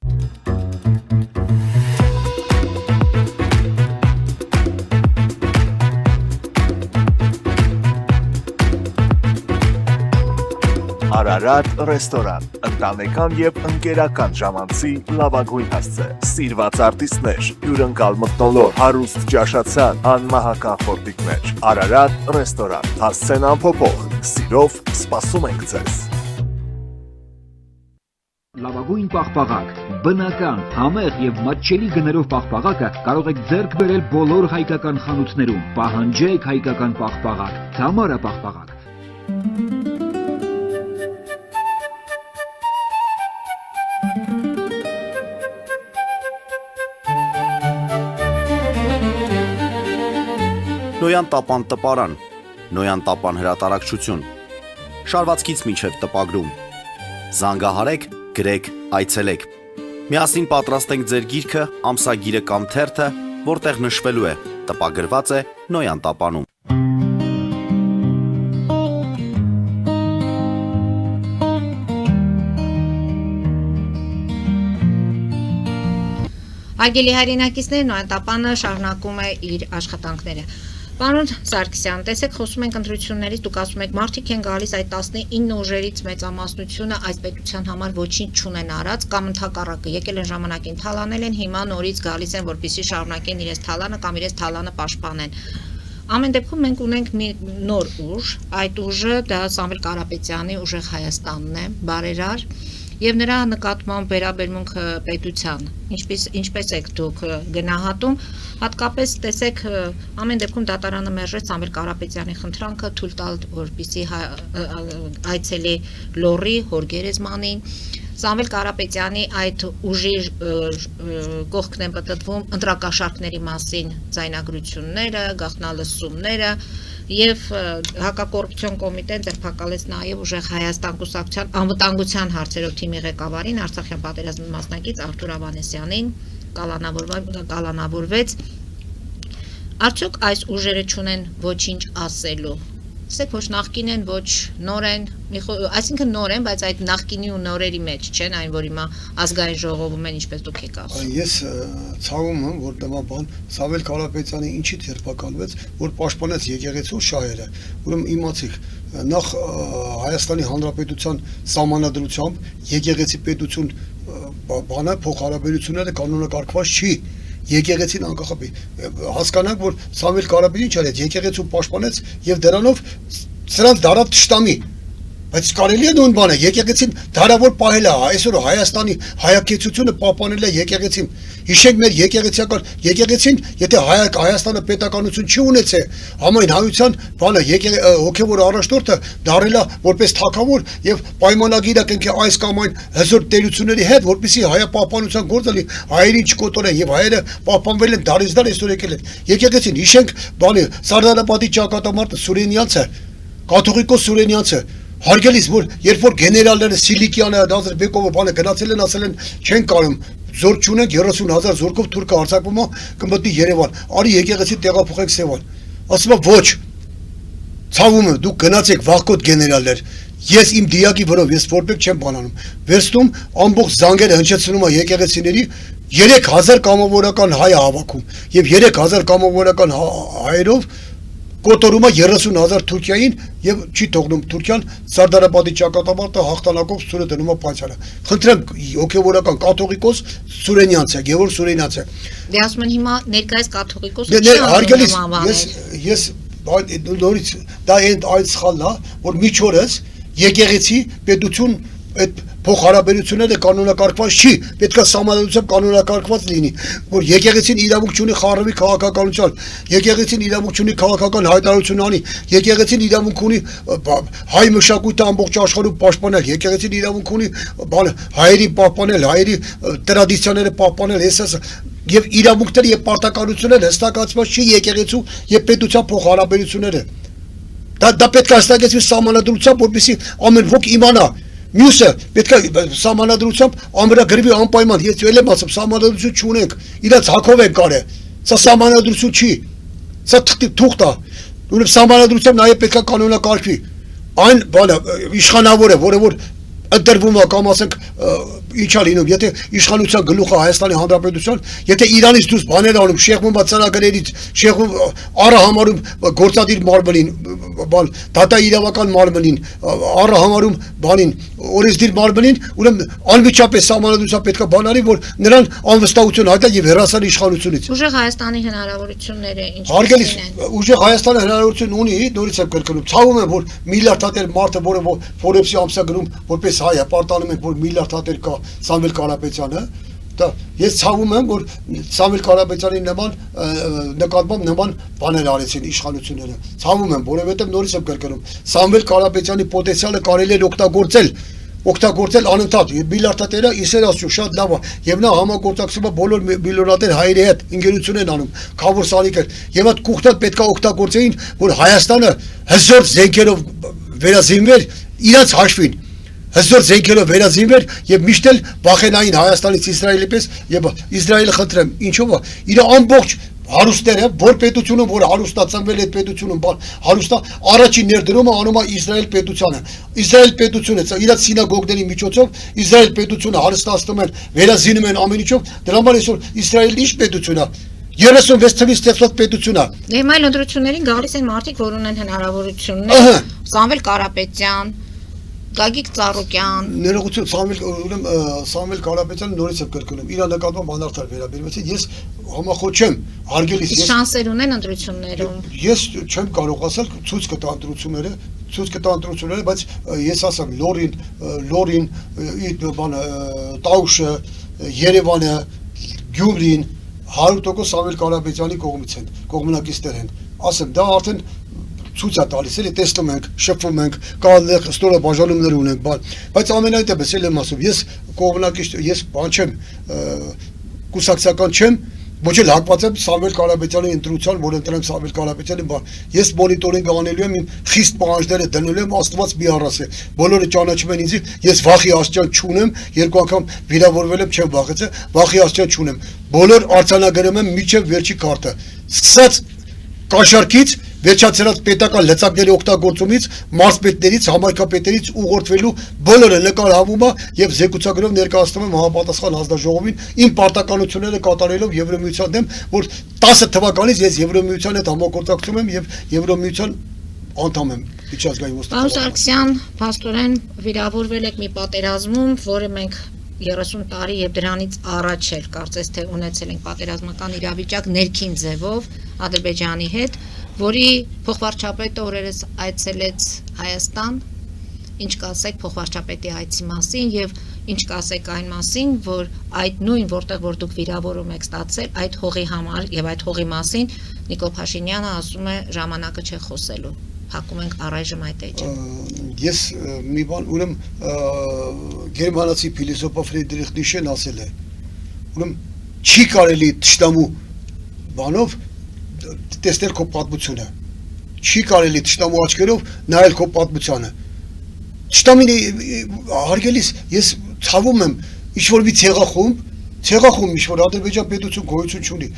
Արարատ ռեստորան, ընտանեկան եւ ընկերական ժամանցի լավագույն հասցե, սիրված արտիստներ, հյուրընկալ մթնոլորտ, հարուստ ճաշացան, անմահական խորտիկներ։ Արարատ ռեստորան, հասցեն անփոփոխ, սիրով սպասում ենք ձեզ։ Լավագույն պաղպաղակ, բնական, համեղ եւ մատչելի գներով պաղպաղակը կարող եք ձեռք բերել բոլոր հայկական խանութներում։ Պահանջեք հայկական պաղպաղակ, Թամարա պաղպաղակ։ Նոյան տապան տպարան, Նոյան տապան հրատարակչություն, շարվածքից մինչև տպագրում, զանգահարեք, գրեք, այցելեք, միասին պատրաստենք ձեր գիրքը, ամսագիրը կամ թերթը, որտեղ նշվելու է, տպագրված է Նոյան տապանում։ Արգելի հայրենակիցներ, Նոյան տապանը շարունակում է իր աշխատանքները։ Պարոն Սարգսյան, տեսեք, խոսում ենք ընտրություններից, դուք ասում եք, մարդիկ են գալիս այդ 19 ուժերից մեծամասնությունը այս պետության համար ոչինչ չունեն արած կամ ընդհակառակը եկել են ժամանակին թալանել են, հիմա նորից գալիս են, որպեսզի շարունակեն իրենց թալանը կամ իրենց թալանը պաշտպանեն։ Ամեն դեպքում մենք ունենք մի նոր ուժ, այդ ուժը դա Սամվել Կարապետյանի Ուժեղ Հայաստանն է, բարերար, եւ նրա նկատմամբ վերաբերմունքը պետության, ինչպես եք դուք գնահատում, հատկապես տեսեք ամեն դեպքում դատարանը մերժեց Սամվել Կարապետյանի խնդրանքը թույլ տալ, որպեսզի այցելի լոռի Հոր Գերեզմանին, Սամվել Կարապետյանի այդ ուժի կողքն են պատտվում ընտրակաշարքների մասին ձայնագրությունները, գաղտնալսումները եւ հակակոռուպցիոն կոմիտեն ձերբակալեց նաեւ ուժեղ Հայաստան կուսակցության անվտանգության հարցերով թիմի ղեկավարին Արցախյան պատերազմի մասնակից Արթուր Ավանեսյանին կալանավորվեց։ Արդյոք այս ուժերը չունեն ոչինչ ասելու։ Ասեք ոչ նախկին են, ոչ նոր են, այսինքն նոր են, բայց այդ նախկինի ու նորերի մեջ չեն, այն որ հիմա ազգային ժողովում են, ինչպես դուք եք ասում։ Ես ցավում եմ, որ դեմաբան Սամվել Կարապետյանը ինչի ձերբակալվեց, որ պաշտպանեց եկեղեցու շահերը։ Ուրեմն իմացիք, նախ Հայաստանի Հանրապետության սահմանադրությամբ եկեղեցի պետություն բանը փոխհարաբերությունները կանոնակարգված չի։ Եկեղեցին անկախապի հասկանանք, որ Սամվել Կարապետյանը ինչ արեց, եկեղեցու պաշտպանեց եւ դրանով սրանց դարավ թշտամի, բայց կարելի է նույն բանը, եկեղեցին դարավոր պահել է, այսօր Հայաստանի հայակեցությունը պահպանել է եկեղեցին։ Հիշենք մեր եկեղեցին, եթե Հայաստանը պետականություն չի ունեցել, համայն հայության բանը հոգևոր առաջնորդը դարել է որպես թագավոր եւ պայմանագիր է կնքի այս կամ այն հզոր տերությունների հետ, որպեսզի հայապահպանության գործը լինի, հայերին չկոտորեն եւ հայերը պահպանվել են դարից դար այսօր եկել են։ Եկեղեցին հիշենք բանը Սարդարապետի ճակատամարտը Սուրենյանցը, կաթողիկոս Սուրենյանցը հարգելիս, որ երբ որ գեներալները Սիլիկյանը, Նազարբեկովը բանը գնացել են, ասել են չեն կարող զոր չունենք 30,000 զորքով թուրքը արձակվում է կմտնի Երևան, արի եկեղեցի տեղափոխեք Սևան։ Ասում եմ ոչ։ Ցավում եմ, դուք գնացեք վախկոտ գեներալներ։ Ես իմ դիակի վրով ես որբեք չեմ բանանում։ Վերստում ամբողջ զանգերը հնչեցնում է եկեղեցիների 3000 կամավորական հայ հավաքում եւ 3000 կամավորական հայերով կոտորում է 30,000 Թուրքիային եւ չի թողնում Թուրքիան Սարդարապետի ճակատամարտը հաղթանակով սուրը դնում է Պանչարը։ Խնդրեմ հոգեվորական կաթողիկոս Սուրենյանցը, Գևորգ Սուրենյանցը։ Դե ասում են հիմա ներկայիս կաթողիկոսը չի հարգելիս ես նորից դա այդ սխալն է, որ միջորս եկեղեցի պետություն այդ փոխհարաբերությունները կանոնակարգված չի, պետք է սահմանադրությամբ կանոնակարգված լինի, որ եկեղեցին իրավունք չունի խառնվի քաղաքականության, եկեղեցին իրավունք չունի քաղաքական հայտարարություն անի, եկեղեցին իրավունք ունի հայ մշակույթը ամբողջ աշխարհում պաշտպանել, եկեղեցին իրավունք ունի հայերի պահպանել, հայերի տրադիցիաները պահպանել, եւ իրավունքները եւ պարտականությունները հստակացված չի եկեղեցու եւ պետության փոխհարաբերությունները։ Դա պետք է հստակեցվի սահմանադրությամբ, որպեսզի ամեն ոք իմանա։ Մյուսը պետք է սահմանադրությամբ ամրագրվի անպայման, ես ել եմ ասում, սահմանադրություն չունենք, իրաց հակով են կարել, սա սահմանադրություն չի, սա թուղթ է, ուրեմն սահմանադրությամբ նաև պետք է կանոնակարգվի, այն բանը իշխանավորը, որը որ ընտրվում է կամ ասենք ինչա լինում, եթե իշխանության գլուխը Հայաստանի Հանրապետության, եթե Իրանից դուրս բաներ անում, շեխվում բացարակերից, շեխվում առը համարում գործադիր մարմնին, դատա իրավական մարմնին, առը համարում բանին, օրենսդիր մարմնին, ուրեմն անմիջապես սահմանադրությամբ պետք է բանալի, որ նրան անվստահություն հայտա եւ հեռացան իշխանությունից։ Ուժեղ Հայաստանի հնարավորությունները ինչպես են։ Ուժեղ Հայաստանը հնարավորություն ունի, նորից եմ կրկնում, ցավում եմ, որ միլիարդատեր մարդը, որը Ֆորեբսի ամսագրում որպես հայ է, պարտանում ենք, որ միլիարդատեր կա Սամվել Կարապետյանը, ես ցավում եմ, որ Սամվել Կարապետյանի նման նկատմամբ նման բաներ արեցին իշխանությունները։ Ցավում եմ, որովհետև նորից եմ կրկնում, Սամվել Կարապետյանի պոտենցիալը կարելի է օգտագործել անընդհատ։ Միլիարդատերը իսեր ասում շատ լավ է, եւ նա համագործակցում է բոլոր միլիոնատեր հայերի հետ, ընկերություն են անում, Խավոր Սարիկը, եւ այդ կուղտը պետք է օգտագործեին, որ Հայաստանը հզոր զենքերով վերազինվեր իրաց հաշվին։ Հզոր զենքերով վերազինվեր եւ միշտ էլ վախենային Հայաստանից Իսրայելի պես եւ Իսրայելը խնդրեմ ինչով է իր ամբողջ հարուստները որ պետությունը որ հարուստացանվել այդ պետությունում հարուստա առաջին ներդրումը անում է Իսրայել պետությանը Իսրայել պետությունը իր սինագոգների միջոցով Իսրայել պետությունը հարստացնում են վերազինում են ամեն ինչով դրա համար այսօր Իսրայելը ինչ պետություն է 36 թվականից ստեղծված պետություն է։ Դե այլ ընտրություններին գալիս են մարդիկ, որ ունեն հնարավորություններ, Սամվել Կարապետյան, Գագիկ Ծառուկյան։ Ներողություն, Սամվել Կարապետյանը նորից եմ կրկնում, իր նկատմամբ անարդար վերաբերվեցին, ես համախոչեմ, հարգելիս, ես շանսեր ունեն ընտրություններում։ Ես չեմ կարող ասել ցույց կտա ընտրությունները, բայց ես ասեմ Լորին, Տաուշը, Երևանը, Գյումրին 100% Սամվել Կարապետյանի կողմից են, կողմնակիցներ են։ Ասեմ, դա արդեն ցույց է տալիս, էլի տեսնում ենք, շփվում ենք, կա ստորը բաժանումներ ունենք, բայց ամենայնտեպս էլ եմ ասում, ես կողմնակից, ես բան չեմ, կուսակցական չեմ, Ոչ էլ հակված եմ Սամվել Կարապետյանի ընտրության, որ ընտրեմ Սամվել Կարապետյանի բան։ Ես մոնիտորինգ անելու եմ, իմ խիստ պահանջները դնելու եմ, Աստված մի առաս է։ Բոլորը ճանաչում են ինձ, ես վախի աստիճան չունեմ, երկու անգամ վիրավորվել եմ, չեմ վախեցել, վախի աստիճան չունեմ։ Բոլոր արձանագրում եմ միջև վերջի քարտը։ Սկսած կաշառքից վերջացրած պետական լծակների օգտագործումից, մարզպետներից, համայնքապետերից ուղղորդվելու բոլորը նկար հավում է եւ զեկուցագրով ներկայացնում եմ համապատասխան հանձնաժողովին իմ պարտականությունները կատարելով Եվրոմիության դեմ, որ 10 թվականից ես Եվրոմիության հետ համագործակցում եմ եւ Եվրոմիության անդամ եմ միջազգային ոստիկանության։ Պարոն Սարգսյան, փաստորեն վիրավորվել եք մի պատերազմում, որը մենք 30 տարի եւ դրանից առաջ էլ կարծես թե ունեցել ենք պատերազմական իրավիճակ ներքին ձևով Ադրբեջանի հետ, որի փոխվարչապետը օրերս այցելեց Հայաստան, ինչ կասեք փոխվարչապետի այցի մասին եւ ինչ կասեք այն մասին, որ այդ նույն որտեղ որ դուք վիրավորում եք ստացել, այդ հողի համար եւ այդ հողի մասին Նիկոլ Փաշինյանը ասում է ժամանակը չէ խոսելու։ Փակում ենք առայժմ այդ էջը։ Ես մի բան ունեմ, գերմանացի փիլիսոփա Ֆրիդրիխ Նիշեն ասել է, ունեմ չի կարելի թշնամու բանով տեսնել քո պատմությունը, չի կարելի թշնամու աչքերով նայել քո պատմությանը։ Թշնամին հարգելիս ես ցավում եմ, ինչ-որ մի ցեղախումբ ինչ-որ Ադրբեջան պետություն գոյություն չունի։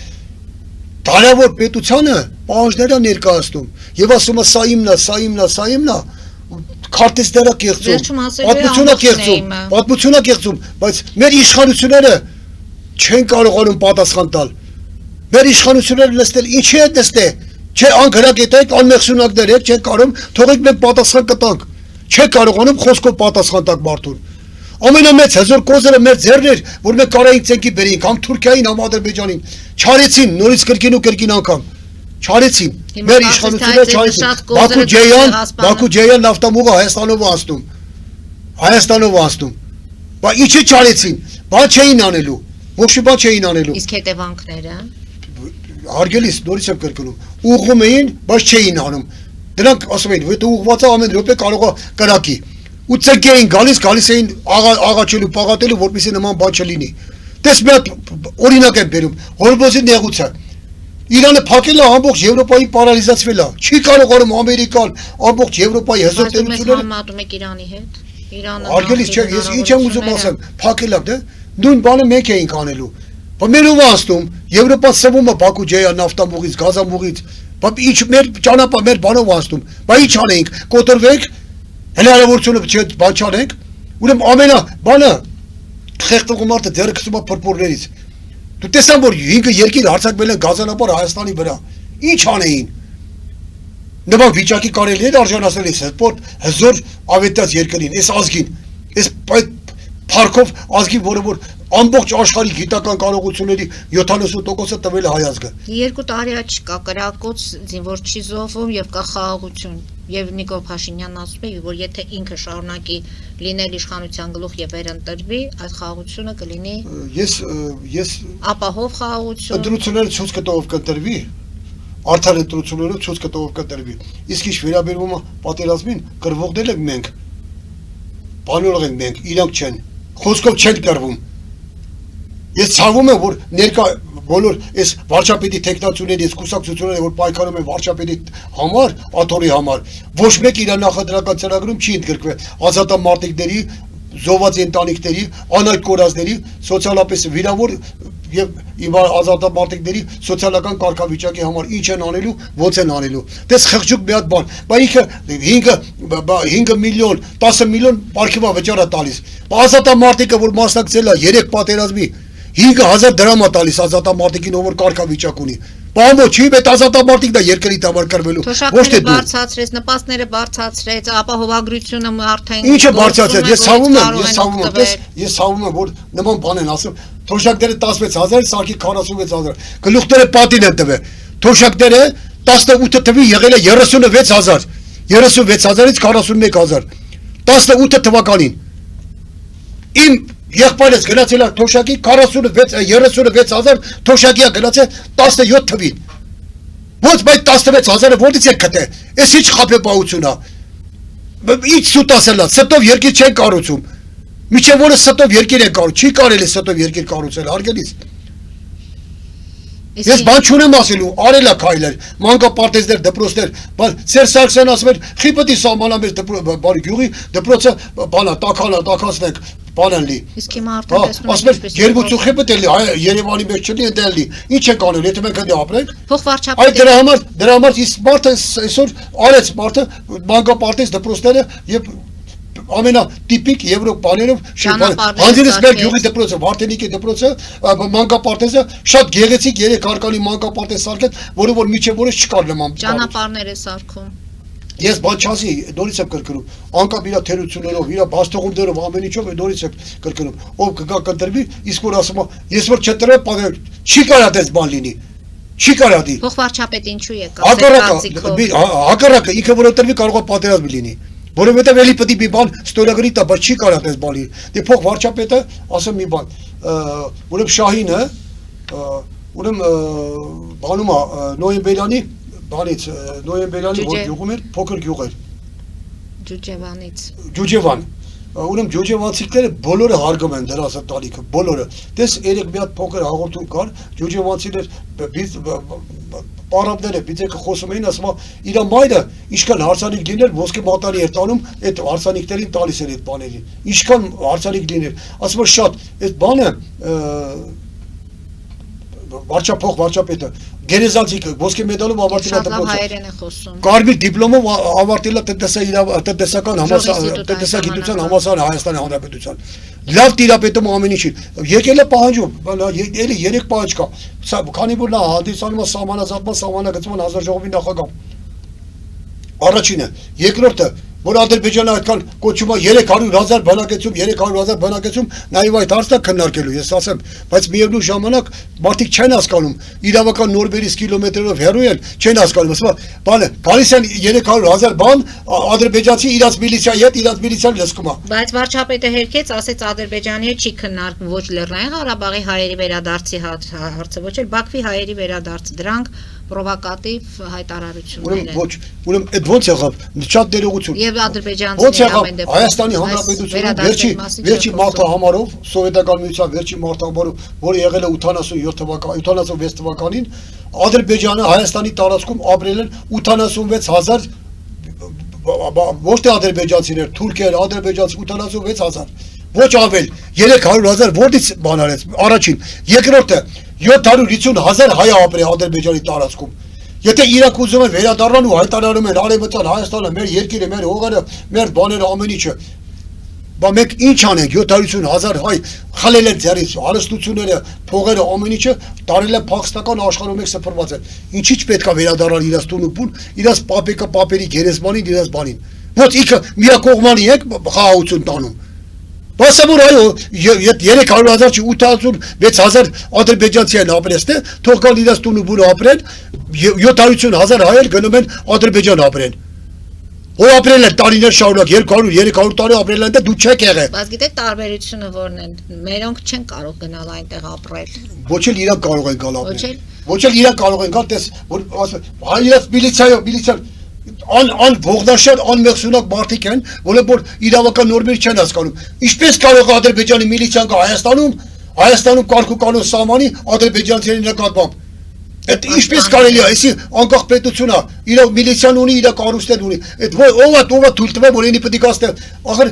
Դարավոր պետությանը պահանջներ է ներկայացնում եւ ասում է սա իմնա, քարտեզները կեղծում, պատմությունը կեղծում, բայց մեր իշխանությունները չեն կարողանում պատասխան տալ։ Մեր իշխանությունները նստել, ինչի է նստել, չէ անգրագետ եք, անմեղսունակներ եք, չեն կարող, թողեք մենք պատասխան կտանք, չեն կարողանում խոսքով պատասխան տակ մարդուն։ Ամենամեծ հզոր կոզերը մեր ձեռն էր, որ մենք կարայինք ցենքի բերեինք, համ Թուրքիային, համ Ադրբեջանին, չարեցին նորից կրկին ու կրկին անգամ, չարեցին, մեր իշխանությունները չարեցին, Բաքու Ջեյան նավթամուղը Հայաստանով անցնում, բա ինչի չարեցին, բան չէին անելու, ոչ մի բան չէին անելու։ Իսկ հետևանքները հարգելիս նորից եմ կրկնում, ուղղում էին, բայց չէին անում։ Դրանք ասում էին, որ ուղղվածը ամեն րոպե կարող է կրակի։ Ու ցերկ էին գալիս էին աղաչելու, պաղատելու, որպեսզի նման բան չլինի։ Տես մի հատ օրինակ եմ բերում, Հորմոզի նեղուցը։ Իրանը փակել է ամբողջ Եվրոպայի պարալիզացվել է։ Չի կարողանում Ամերիկան, ամբողջ Եվրոպայի հզոր տերությունները համատում եք Իրանի հետ։ Իրանը հարգելիս չէ, ես ինչ եմ ուզում ասեմ, փակել է, դե նույն բանը մենք էինք անելու։ Բա մեր ով ասում, Եվրոպան սվում է Բաքու Ջեյան նավթամուղից, գազամուղից, բա ինչ մեր ճանապարհ մեր բանով ասում, բա ինչ անենք, կոտրվենք, հնարավորությունը չէ բան չանենք, ուրեմն ամենա բանը խեղդող մարդը ձեռը քսում է փրփուրներից։ Դու տեսան որ 5 երկիր հարձակվել են գազանապար Հայաստանի վրա, ինչ անեին։ Նման վիճակի կարելի է արժանացնել այս սպորտ հզոր ավետած երկրին, այս ազգին, այս փառքով ազգի, որը որ ամբողջ աշխարհի գիտական կարողությունների 70%-ը տվել է հայ ազգը։ 2 տարի աչ կա կրակոց, զինվոր չի զոհվում եւ կա խաղաղություն։ Եվ Նիկոլ Փաշինյանն ասում է, որ եթե ինքը շարունակի լինել իշխանության գլուխ եւ վերընտրվի, այդ խաղաղությունը կլինի ես ապահով խաղաղություն։ Ընտրությունները ցույց կտով կընտրվի, արդար ընտրությունները ցույց կտով կընտրվի։ Իսկ ինչ վերաբերում է պատերազմին, կրվողներ ենք մենք։ Բանորող ենք մենք, իրանք չեն։ Խոսքով չեն կրվում։ Ես ցավում եմ, որ ներկա բոլոր այս վարչապետի տեխնացուների, այս կուսակցությունները, որ պայքարում են վարչապետի համար, աթոռի համար, ոչ մեկ իր նախադրական ծրագրում չի ընդգրկվել ազատամարտիկների, զոհված ընտանիքների, անայք կորածների, սոցիալապես վիրավոր եւ ազատամարտիկների սոցիալական կարգավիճակի համար ինչ են անելու, ոնց են անելու։ Դες խղճուկ մի հատ բան, բա ինքը 5 միլիոն, 10 միլիոն պարգևա վճարա տալիս։ Բա ազատամարտիկը, որ մասնակցել է 3 պատերազմի 5000 դրամ է տալիս ազատամարտիկին, ով որ կարգավիճակ ունի։ Բամո չի, բայց ազատամարտիկն է երկրի համար կրվելու։ Ոչ թե դու։ Բարձրացրեց, նպաստները բարձրացրեց, ապահովագրությունը արդեն։ Ինչը բարձրացրեց, ես ցավում եմ, որ նման բան են ասում։ Թոշակները 16000, սարքի 46000։ Գլուխները պատին են տվել։ Թոշակները 18 թվի եղել է 36000։ 36000-ից 41000։ 18 թվականին։ Իմ եղբայրս գնացել է թոշակի 36000 թոշակի է գնացել 17 թվին։ Ոնց բայց 16000-ը որտից է գտել։ Էս ինչ խաբեբայություն է։ Ինչ սուտ ասելա, ստով երկիր չեն կառուցում։ Միջև որը ստով երկիր է կառուցում, չի կարելի ստով երկիր կառուցել, հարգելիս։ Ես բան չունեմ ասելու, արել է քայլեր, մանկապարտեզներ, դպրոցներ, բայց Սերժ Սարգսյանն ասում էր, «Խի պետք է սահմանամերձ բարի գյուղի դպրոցը բանա, տաքանանք, բանան լի»։ Իսկ հիմա արդեն տեսնում Ասում էր, «Գերբուցու պետք է լի, Երևանի մեջ չլի, ընդել լի»։ Ինչ ենք անել, եթե մենք ընդե ապրենք։ Փոխվարչապետը Այդ դրա համար իսկ մարդը այսօր արեց մարդը մանկապարտեզ դպրոցները եւ ամենատիպիկ Եվրոպաներով Հանձինսբերգ գյուղի դպրոցը, Վարդենիկի դպրոցը, մանկապարտեզը շատ գեղեցիկ 3 հարկանի մանկապարտեզ սարքել, որը որ միջև որից չկար նման։ ճանապարհներ է սարքում։ Ես բան չասի, նորից եմ կրկնում, անկապ իր թերություններով, իր բաստողումներով, ամեն ինչով նորից եմ կրկնում, ով կգա կընտրվի, իսկ որ ասում է, ես որ չընտրեմ, չի կարա դες բան լինի։ Չի կարա դի։ Փոխվարչապետը ինչու եկա։ Հակառակը ինքը որ ընտրվի կարող է պատերազմ լինի։ Որովհետև էլի պետք է մի բան ստորագրի տա, բայց չի կարա դες բանի։ Դե փոխ վարչապետը ասեմ մի բան, ուրեմն Շահինը, ուրեմն բանում է նոյեմբերյանի բանից, նոյեմբերյանի որ գյուղում էր, փոքր գյուղ էր։ Ջուջևանից։ Ջուջևան։ Ուրեմն ջուջևանցիները բոլորը հարգում են դրա տալիքը, բոլորը։ Տես երեք մի հատ փոքր հաղորդում կար, ջուջևանցիներ Պարաբները բիձեկը խոսում էին, ասում իր մայրը ինչքան հարսանիք լիներ, ոսկե մատանի էր տանում, այդ հարսանիքներին տալիս էր այդ բաներին։ Ինչքան հարսանիք լիներ, ասում էր շատ, այդ բանը վարչապետը գերեզանցիկը ոսկե մեդալով ավարտել է դպրոցը։ Հայերեն է խոսում։ Կարմիր դիպլոմով ավարտել է տնտեսական տնտեսագիտության համալսարանը Հայաստանի Հանրապետության։ Լավ տիրապետում ամեն ինչին։ Եկել է պահանջում, էլի 3 պահանջ կա։ Քանի որ նա հանդիսանում է սահմանազատման սահմանագծման հանձնաժողովի նախագահ։ Առաջինը, երկրորդը, որ Ադրբեջանը այդքան կոչում է 300,000 բնակեցում, 300,000 բնակեցում, նաև այդ հարցը քննարկելու, ես ասեմ, բայց միևնույն ժամանակ մարդիկ չեն հասկանում, իրավական նորմերից կիլոմետրերով հեռու են, չեն հասկանում, ասում է, բանը, գալիս են 300,000 բան, ադրբեջանցի իրաց միլիցիայի հետ, իրաց միլիցիան լսկում է։ Բայց վարչապետը հերքեց, ասեց Ադրբեջանի հետ չի քննարկվում ոչ Լեռնային Ղարաբաղի հայերի վերադարձի հարցը, ոչ էլ Բաքվի հայերի վերադարձ, դրանք պրովոկատիվ հայտարարություններ են։ Ոչ, ուրեմն այդ ոնց եղավ, շատ ներողություն։ Եւ ադրբեջանցիների ամեն դեպքում Հայաստանի Հանրապետությունը վերջի մարտահամարով, սովետական միության վերջի մարտահամարով, որը եղել է 86 թվականին, Ադրբեջանը Հայաստանի տարածքում ապրել են 86,000 ոչ թե ադրբեջանցիներ, թուրքեր, ադրբեջանցի 86,000, ոչ ավել, 300,000 որից բան արեց, առաջին, երկրորդը 750,000 հայ ապրել Ադրբեջանի տարածքում։ Եթե Իրաք ուզում են վերադառնան ու հայտարարում են Արևմտյան Հայաստանը, մեր երկիրը, մեր հողերը, մեր բաները, ամեն ինչը, բա մենք ինչ անենք, 750,000 հայ խլել են ձեռից, հարստությունները, փողերը, ամեն ինչը տարել են փախստական աշխարհում եք սփռված են։ Ինչի՞ պետք է վերադառնալ իրաց տուն ու բուն, իրաց պապերի գերեզմանին, իրաց բանին։ Ոնց ինքը միակողմանի եք խաղաղություն տանում։ Բասավոր այո, 300,000 չի 86,000 ադրբեջանցի են ապրես, թե թող գալ իրաց տուն ու բուն ապրեն, 750,000 հայեր գնում են Ադրբեջան ապրեն։ Ո ապրել են տարիներ շարունակ 200-300 տարի ապրել են, դու չեք եղել։ Բայց գիտեք տարբերությունը որն է։ Մերոնք չեն կարող գնալ այնտեղ ապրել։ Ոչ էլ իրանք կարող են գալ ապրել։ Ոչ էլ իրանք կարող են գալ, տես, որ ասում, հայերս միլիցիան ողնաշար անմեղսունակ մարդիկ են, որ իրավական նորմեր չեն հասկանում։ Ինչպես կարող է Ադրբեջանի միլիցիան գա Հայաստանում կարգ ու կանոն սահմանի ադրբեջանցիների նկատմամբ։ Այդ ինչպես կարելի է, այսի անկախ պետությունն է, իր միլիցիան ունի, իր կառույցներ ունի։ Այդ ով է թույլ տվել, որ ինի պետք է ասել, ախր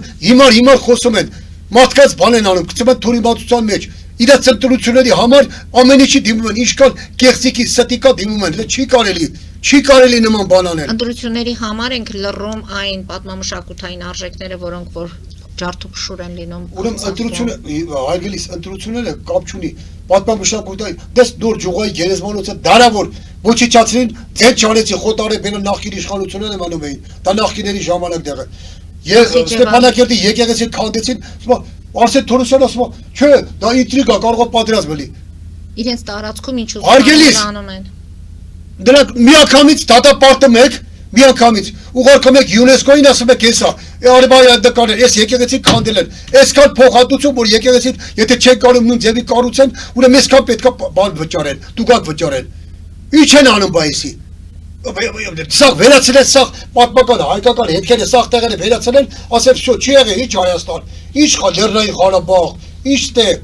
հիմար խոսում են, մարդկանց բան են անում, գցում են թուրիմացության մեջ։ Իրաց ընտրությունների համար ամեն ինչի դիմում են, ինչքան կեղծիկի ստիկա դիմում են, չի կարելի նման բան անել։ Ընտրությունների համար ենք լռում այն պատմամշակութային արժեքները, որոնք որ ջարդուփշուր են լինում։ Ուրեմն այգելիս ընտրությունները կապ չունի պատմամշակութային, դες նոր ջուղայի գերեզմանոցը դարավոր ոչնչացրին, ձեր չանեցի խոտարեբենը նախկին իշխանությունները մանում էին, դա նախկիների ժամանակ դեղը։ Ստեփանակերտի եկեղեցին քանդեցին, Արսեն Թորոսյանը ասում է, չէ, դա ինտրիգա, կարող է պատերազմ լինի։ Իրենց տարածքում ինչ ուզում անում են։ Դրանք միանգամից դատապարտում եք, միանգամից ուղարկում եք ՅՈՒՆԵՍԿՕ-ին, ասում եք հեսա, արբայա դկաներ, այս եկեղեցին քանդել են, այսքան փոխհատուցում, որ եկեղեցին, եթե չեն կարող նույն ձևի կառուցեն, ուրեմն այսքան պետքա բան վճարեն, դուգակ վճարեն։ Ինչ են անում բայսի։ Սաղ վերացրել, սաղ պատմական հայկական հետքերը, սաղ տեղերը վերացրել, ասել շո չի եղել ինչ Հայաստան, ինչ Լեռնային Ղարաբաղ, ինչ տեղ,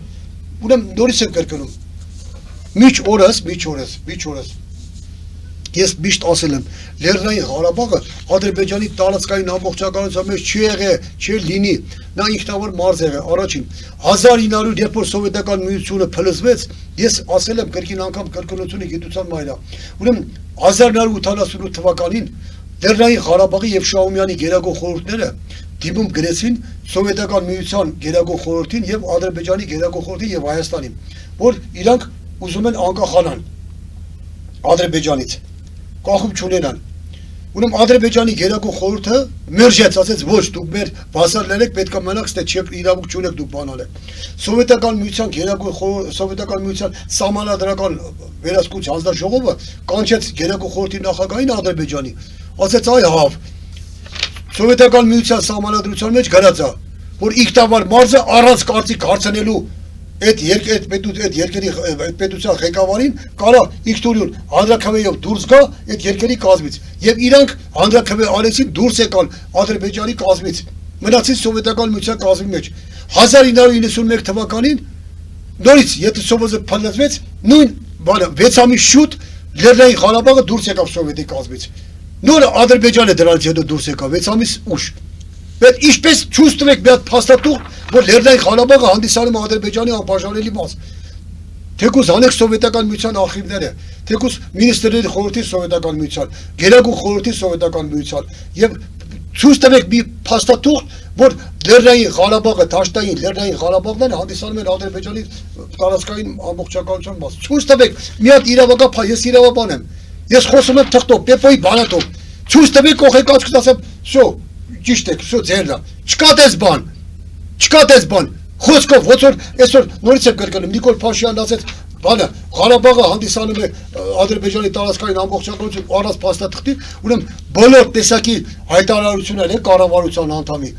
ուրեմն նորից եմ կրկնում։ Միջ օրս ես միշտ ասել եմ, Լեռնային Ղարաբաղը Ադրբեջանի տարածքային ամբողջականության մեջ չի եղել, չի լինի, նա ինքնավոր մարզ եղել, առաջին 1900 երբ որ սովետական միությունը փլզվեց, ես ասել եմ կրկին անգամ կրկնությունը գիտության մայր է, ուրեմն 1988 թվականին Լեռնային Ղարաբաղի եւ Շահումյանի գերագույն խորհուրդները դիմում գրեցին սովետական միության գերագույն խորհրդին եւ Ադրբեջանի գերագույն խորհրդին եւ Հայաստանին, որ իրանք ուզում են անկախանալ Ադրբեջանից կախում չունենան։ Ուրեմն Ադրբեջանի գերագույն խորհուրդը մերժեց, ասեց ոչ, դուք մեր վասալներ եք, պետք է մնաք, ստե չեք իրավունք չունեք դուք բանալ եք։ Սովետական միության գերագույն խորհուրդ, սովետական միության սահմանադրական վերահսկողության հանձնաժողովը կանչեց գերագույն խորհրդի նախագահին Ադրբեջանի, ասեց այ հավ։ Սովետական միության սահմանադրության մեջ գրած է, որ ինքնավար մարզը առանց կարծիք հարցնելու այդ երկրի պետության ղեկավարին կարա ինքնուրույն հանրաքվեով դուրս գա այդ երկրի կազմից եւ իրանք հանրաքվե արեցին դուրս եկան Ադրբեջանի կազմից մնացին սովետական միության կազմի մեջ 1991 թվականին նորից եթե սովետը փլվեց նույն բանը 6 ամիս շուտ Լեռնային Ղարաբաղը դուրս եկավ սովետի կազմից նոր Ադրբեջանը դրանից հետո դուրս եկավ 6 ամիս ուշ Բայց ինչպես ճուստվեք մի հատ փաստաթուղթ, որ Լեռնային Ղարաբաղը հանդիսանում է Ադրբեջանի անբաժանելի մաս։ Թեկուզ անեք սովետական միության արխիվները, թեկուզ մինիստրների խորհրդի սովետական միության, գերագույն խորհրդի սովետական միության եւ ճուստվեք մի փաստաթուղթ, որ Լեռնային Ղարաբաղը, Թաշտային Լեռնային Ղարաբաղն հանդիսանում են Ադրբեջանի տարածքային ամբողջականության մաս։ Ճուստվեք մի հատ իրավական, ես իրավաբան եմ։ Ես խոսում եմ թղթով, Պեպոյի բանատով։ Ճուստվեք կողեկացք ասեմ, «Շո» Ճիշտ եք, շո ձերն է։ Չկա դες բան։ Խոսքով ոնց որ այսօր նորից եմ կրկնում Նիկոլ Փաշինյանն ասեց, բանը Ղարաբաղը հանդիսանում է Ադրբեջանի տարածքային ամբողջականություն առանց փաստաթղթի, ուրեմն բոլոր տեսակի հայտարարություններ է կառավարության անդամի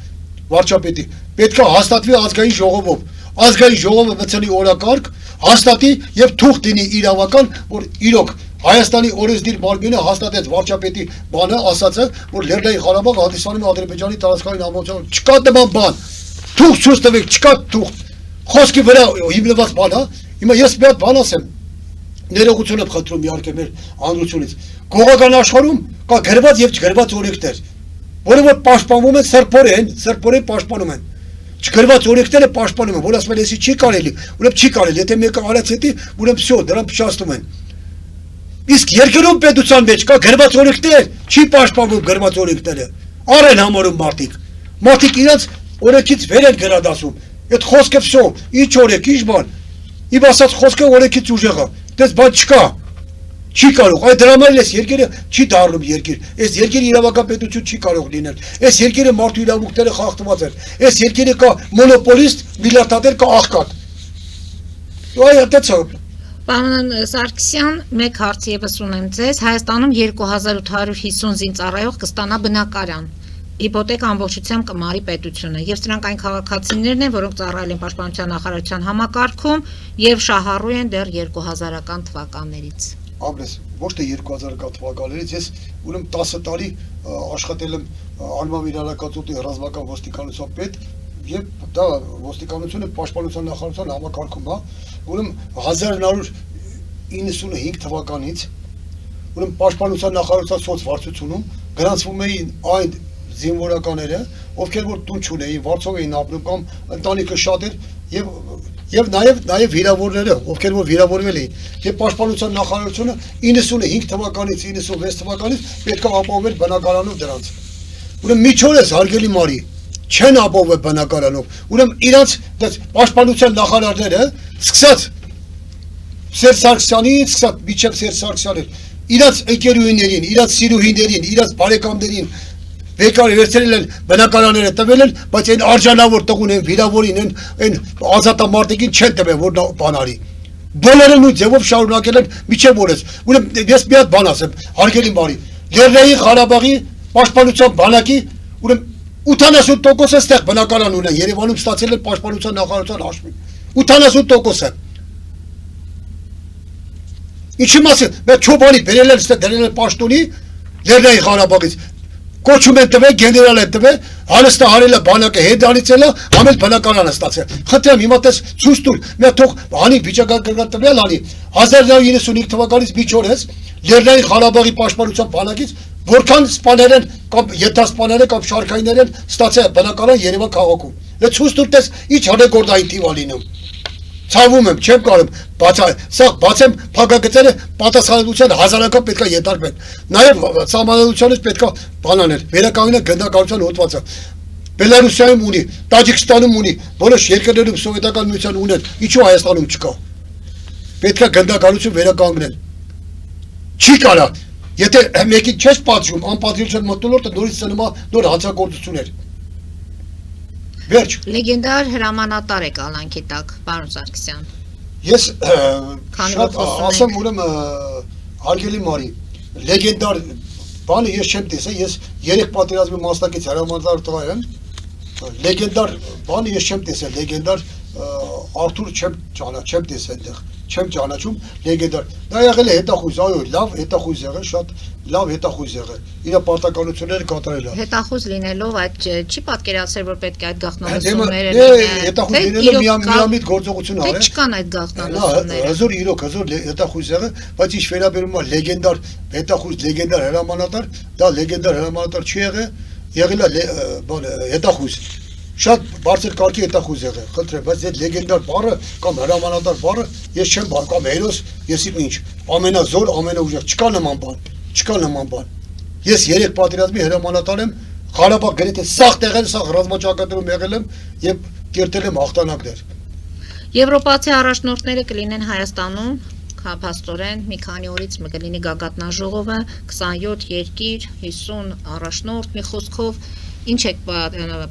վարչապետի պետք է հաստատվի ազգային ժողովով։ Ազգային ժողովը մտցնի օրակարգ, հաստատի եւ թուղթ դինի իրավական, որ իրոք Հայաստանի օրենսդիր մարմինը հաստատեց վարչապետի բանը, ասացը, որ Լեռնային Ղարաբաղը հանդիսանում է Ադրբեջանի տարածքային ամբողջականություն։ Չկա նման բան։ Թուղթ ցույց տվեք, չկա թուղթ։ Խոսքի վրա հիմնված բան, հա։ Հիմա ես մի հատ բան ասեմ։ Ներողություն եմ խնդրում իհարկե մեր հանրությունից։ Գողական աշխարհում կա գրված եւ չգրված օրենքներ, որը որ պաշտպանվում են սրբորեն պաշտպանում են։ Չգրված օրենքները պաշտպանում են, որ ասում են, էսի չի կարելի, ուրեմն չի կարելի, եթե մեկը արած հետի, ուրեմն всё, դրան փչացնում են։ Իսկ երկրում պետության մեջ կա գրված օրենքներ, չի պաշտպանվում գրված օրենքները։ Առեն համարում մարդիկ իրաց օրենքից վեր են գրադասում։ Այդ խոսքը всё, ինչ օրենք, ինչ բան։ Իմ ասած խոսքը օրենքից ուժեղ է։ Դες բան չկա։ Չի կարող, այդ դրա համար էս երկիրը չի դառնում երկիր։ Այս երկիրը իրավական պետություն չի կարող լինել։ Այս երկիրը մարդու իրավունքները խախտված են։ Այս երկիրը կա մոնոպոլիստ, միլիարդատեր կա աղքատ։ Այ այդտեղ Պարոն Սարգսյան, մեկ հարց եւս ունեմ ձեզ, Հայաստանում 2850 զինծառայող կստանա բնակարան։ Իպոթեկ ամբողջությամբ կմարի պետությունը եւ սրանք այն քաղաքացիներն են, որոնք ծառայել են Պաշտպանության նախարարության համակարգում եւ շահառու են դեռ 2000-ական թվականներից։ Ամրես, ոչ թե 2000-ական թվականներից, ես ուրեմն 10 տարի աշխատել եմ Արմավիրարակացուտի ռազմական ոստիկանության պետ եւ դա ոստիկանությունը Պաշտպանության նախարարության համակարգում է, ուրեմն 1995 թվականից ուրեմն Պաշտպանության նախարարության սոցվարչությունում գրանցվում էին այն զինվորականները, ովքեր որ տուն չունեին, վարձով էին ապրում կամ ընտանիքը շատ էր եւ նաեւ վիրավորները, ովքեր որ վիրավորվել էին, եւ Պաշտպանության նախարարությունը 95 թվականից 96 թվականից պետք է ապահովել բնակարանով դրանց։ Ուրեմն միջորես հարգելի մարի չեն ապահովել բնակարանով։ Ուրեմն իրանց Պաշտպանության նախարարները սկսած Սերժ Սարգսյանից, սկսած միջև Սերժ Սարգսյանին, իրանց ընկերուհիներին, իրանց սիրուհիներին, իրանց բարեկամներին Վեկար վերցրել են բնակարանները տվել են, բայց այն արժանավոր տղուն են վիրավորին են ազատամարտիկին չեն տվել որ բանարի։ Բոլորը նույն ձևով շարունակել են միջև օրս։ Ուրեմն ես մի հատ բան ասեմ, հարգելի բարի, Լեռնային Ղարաբաղի պաշտպանության բանակի ուրեմն 80% այստեղ բնակարան ունեն, Երևանում ստացել են Պաշտպանության նախարարության հաշվին։ 80%-ը։ Ինչի՞ մասին, մեր չոբանի բերել են ստեղ դրել են պաշտոնի Լեռնային Ղարաբաղից։ կոչում են տվել, գեներալ են տվել, հանստահարելը բանակը հետանիցելը, ամեն բնակարանը ստացել։ Խնդրեմ, հիմա տես ցույց տուր, մի թող հանի վիճակագրական տվել անի 1995 թվականից մինչ օրս Լեռնային Ղարաբաղի պաշտպանության բանակից որքան սպաներ են կամ յետասպաներ են կամ շարքայիններ են ստացել բնակարան Երևան քաղաքում։ Դե ցույց տուր տես ինչ հրեգորդային թիվ ալինում։ Ցավում եմ, չեմ կարող սա բացեմ փակագծերը պատասխանատվության հազարական պետքա յետարկվեն։ Նաև սահմանադրությունից պետքա բանանել, վերականգնել գնդակահարության հոդվածը։ Բելարուսիայում ունի, Տաջիկստանում ունի, որոշ երկրներում սովետական միության ունեն, ինչու Հայաստանում չկա։ Պետքա գնդակահարություն վերականգնել։ Չի կարա, եթե մեկին չես պատժում, անպատժություն մտնոլորտը նորից ծնում է նոր հանցագործություններ։ Վերջ։ Լեգենդար հրամանատար է կալանքի տակ, պարոն Սարգսյան։ Ես շատ ասեմ ուրեմն հարգելի Մարի, լեգենդար բանը ես չեմ տեսել, ես 3 պատերազմի մասնակից հրամանատար տղա եմ, լեգենդար բանը ես չեմ տեսել, լեգենդար Արթուր չեմ տեսել այնտեղ, չեմ ճանաչում, լեգենդար։ Դա եղել է հետախույզ, այո, լավ հետախույզ եղել, շատ լավ հետախույզ եղել։ Իր պարտականությունները կատարել է։ Հետախույզ լինելով այդ չի պատկերացել, որ պետք է այդ գաղտնալսումները լինեն։ Հետախույզ լինելով միամիտ գործողություն արել։ Թե չկան այդ գաղտնալսումները։ Հզոր իրոք, հզոր հետախույզ եղել, բայց ինչ վերաբերում է լեգենդար հետախույզ, լեգենդար հրամանատար, դա լեգենդար հրամանատար չի եղել է հետախույզ։ Շատ բարձր կարգի հետախույզ եղել, խնդրեմ, բայց այդ լեգենդար բառը կամ հրամանատար բառը ես չեմ բան, կամ հերոս, եսի ինչ, ամենազոր, ամենաուժեղ, չկա նման բան, չկա նման բան։ Ես 3 պատերազմի հրամանատար եմ, Ղարաբաղ գրեթե սաղ տեղել, սաղ ռազմաճակատներում եղել եմ եւ կերտել եմ հաղթանակներ։ Եվրոպացի առաջնորդները կլինեն Հայաստանում, փաստորեն մի քանի օրից կլինի գագաթնաժողովը, 27 երկիր, 50 առաջնորդ, մի խոսքով ինչ եք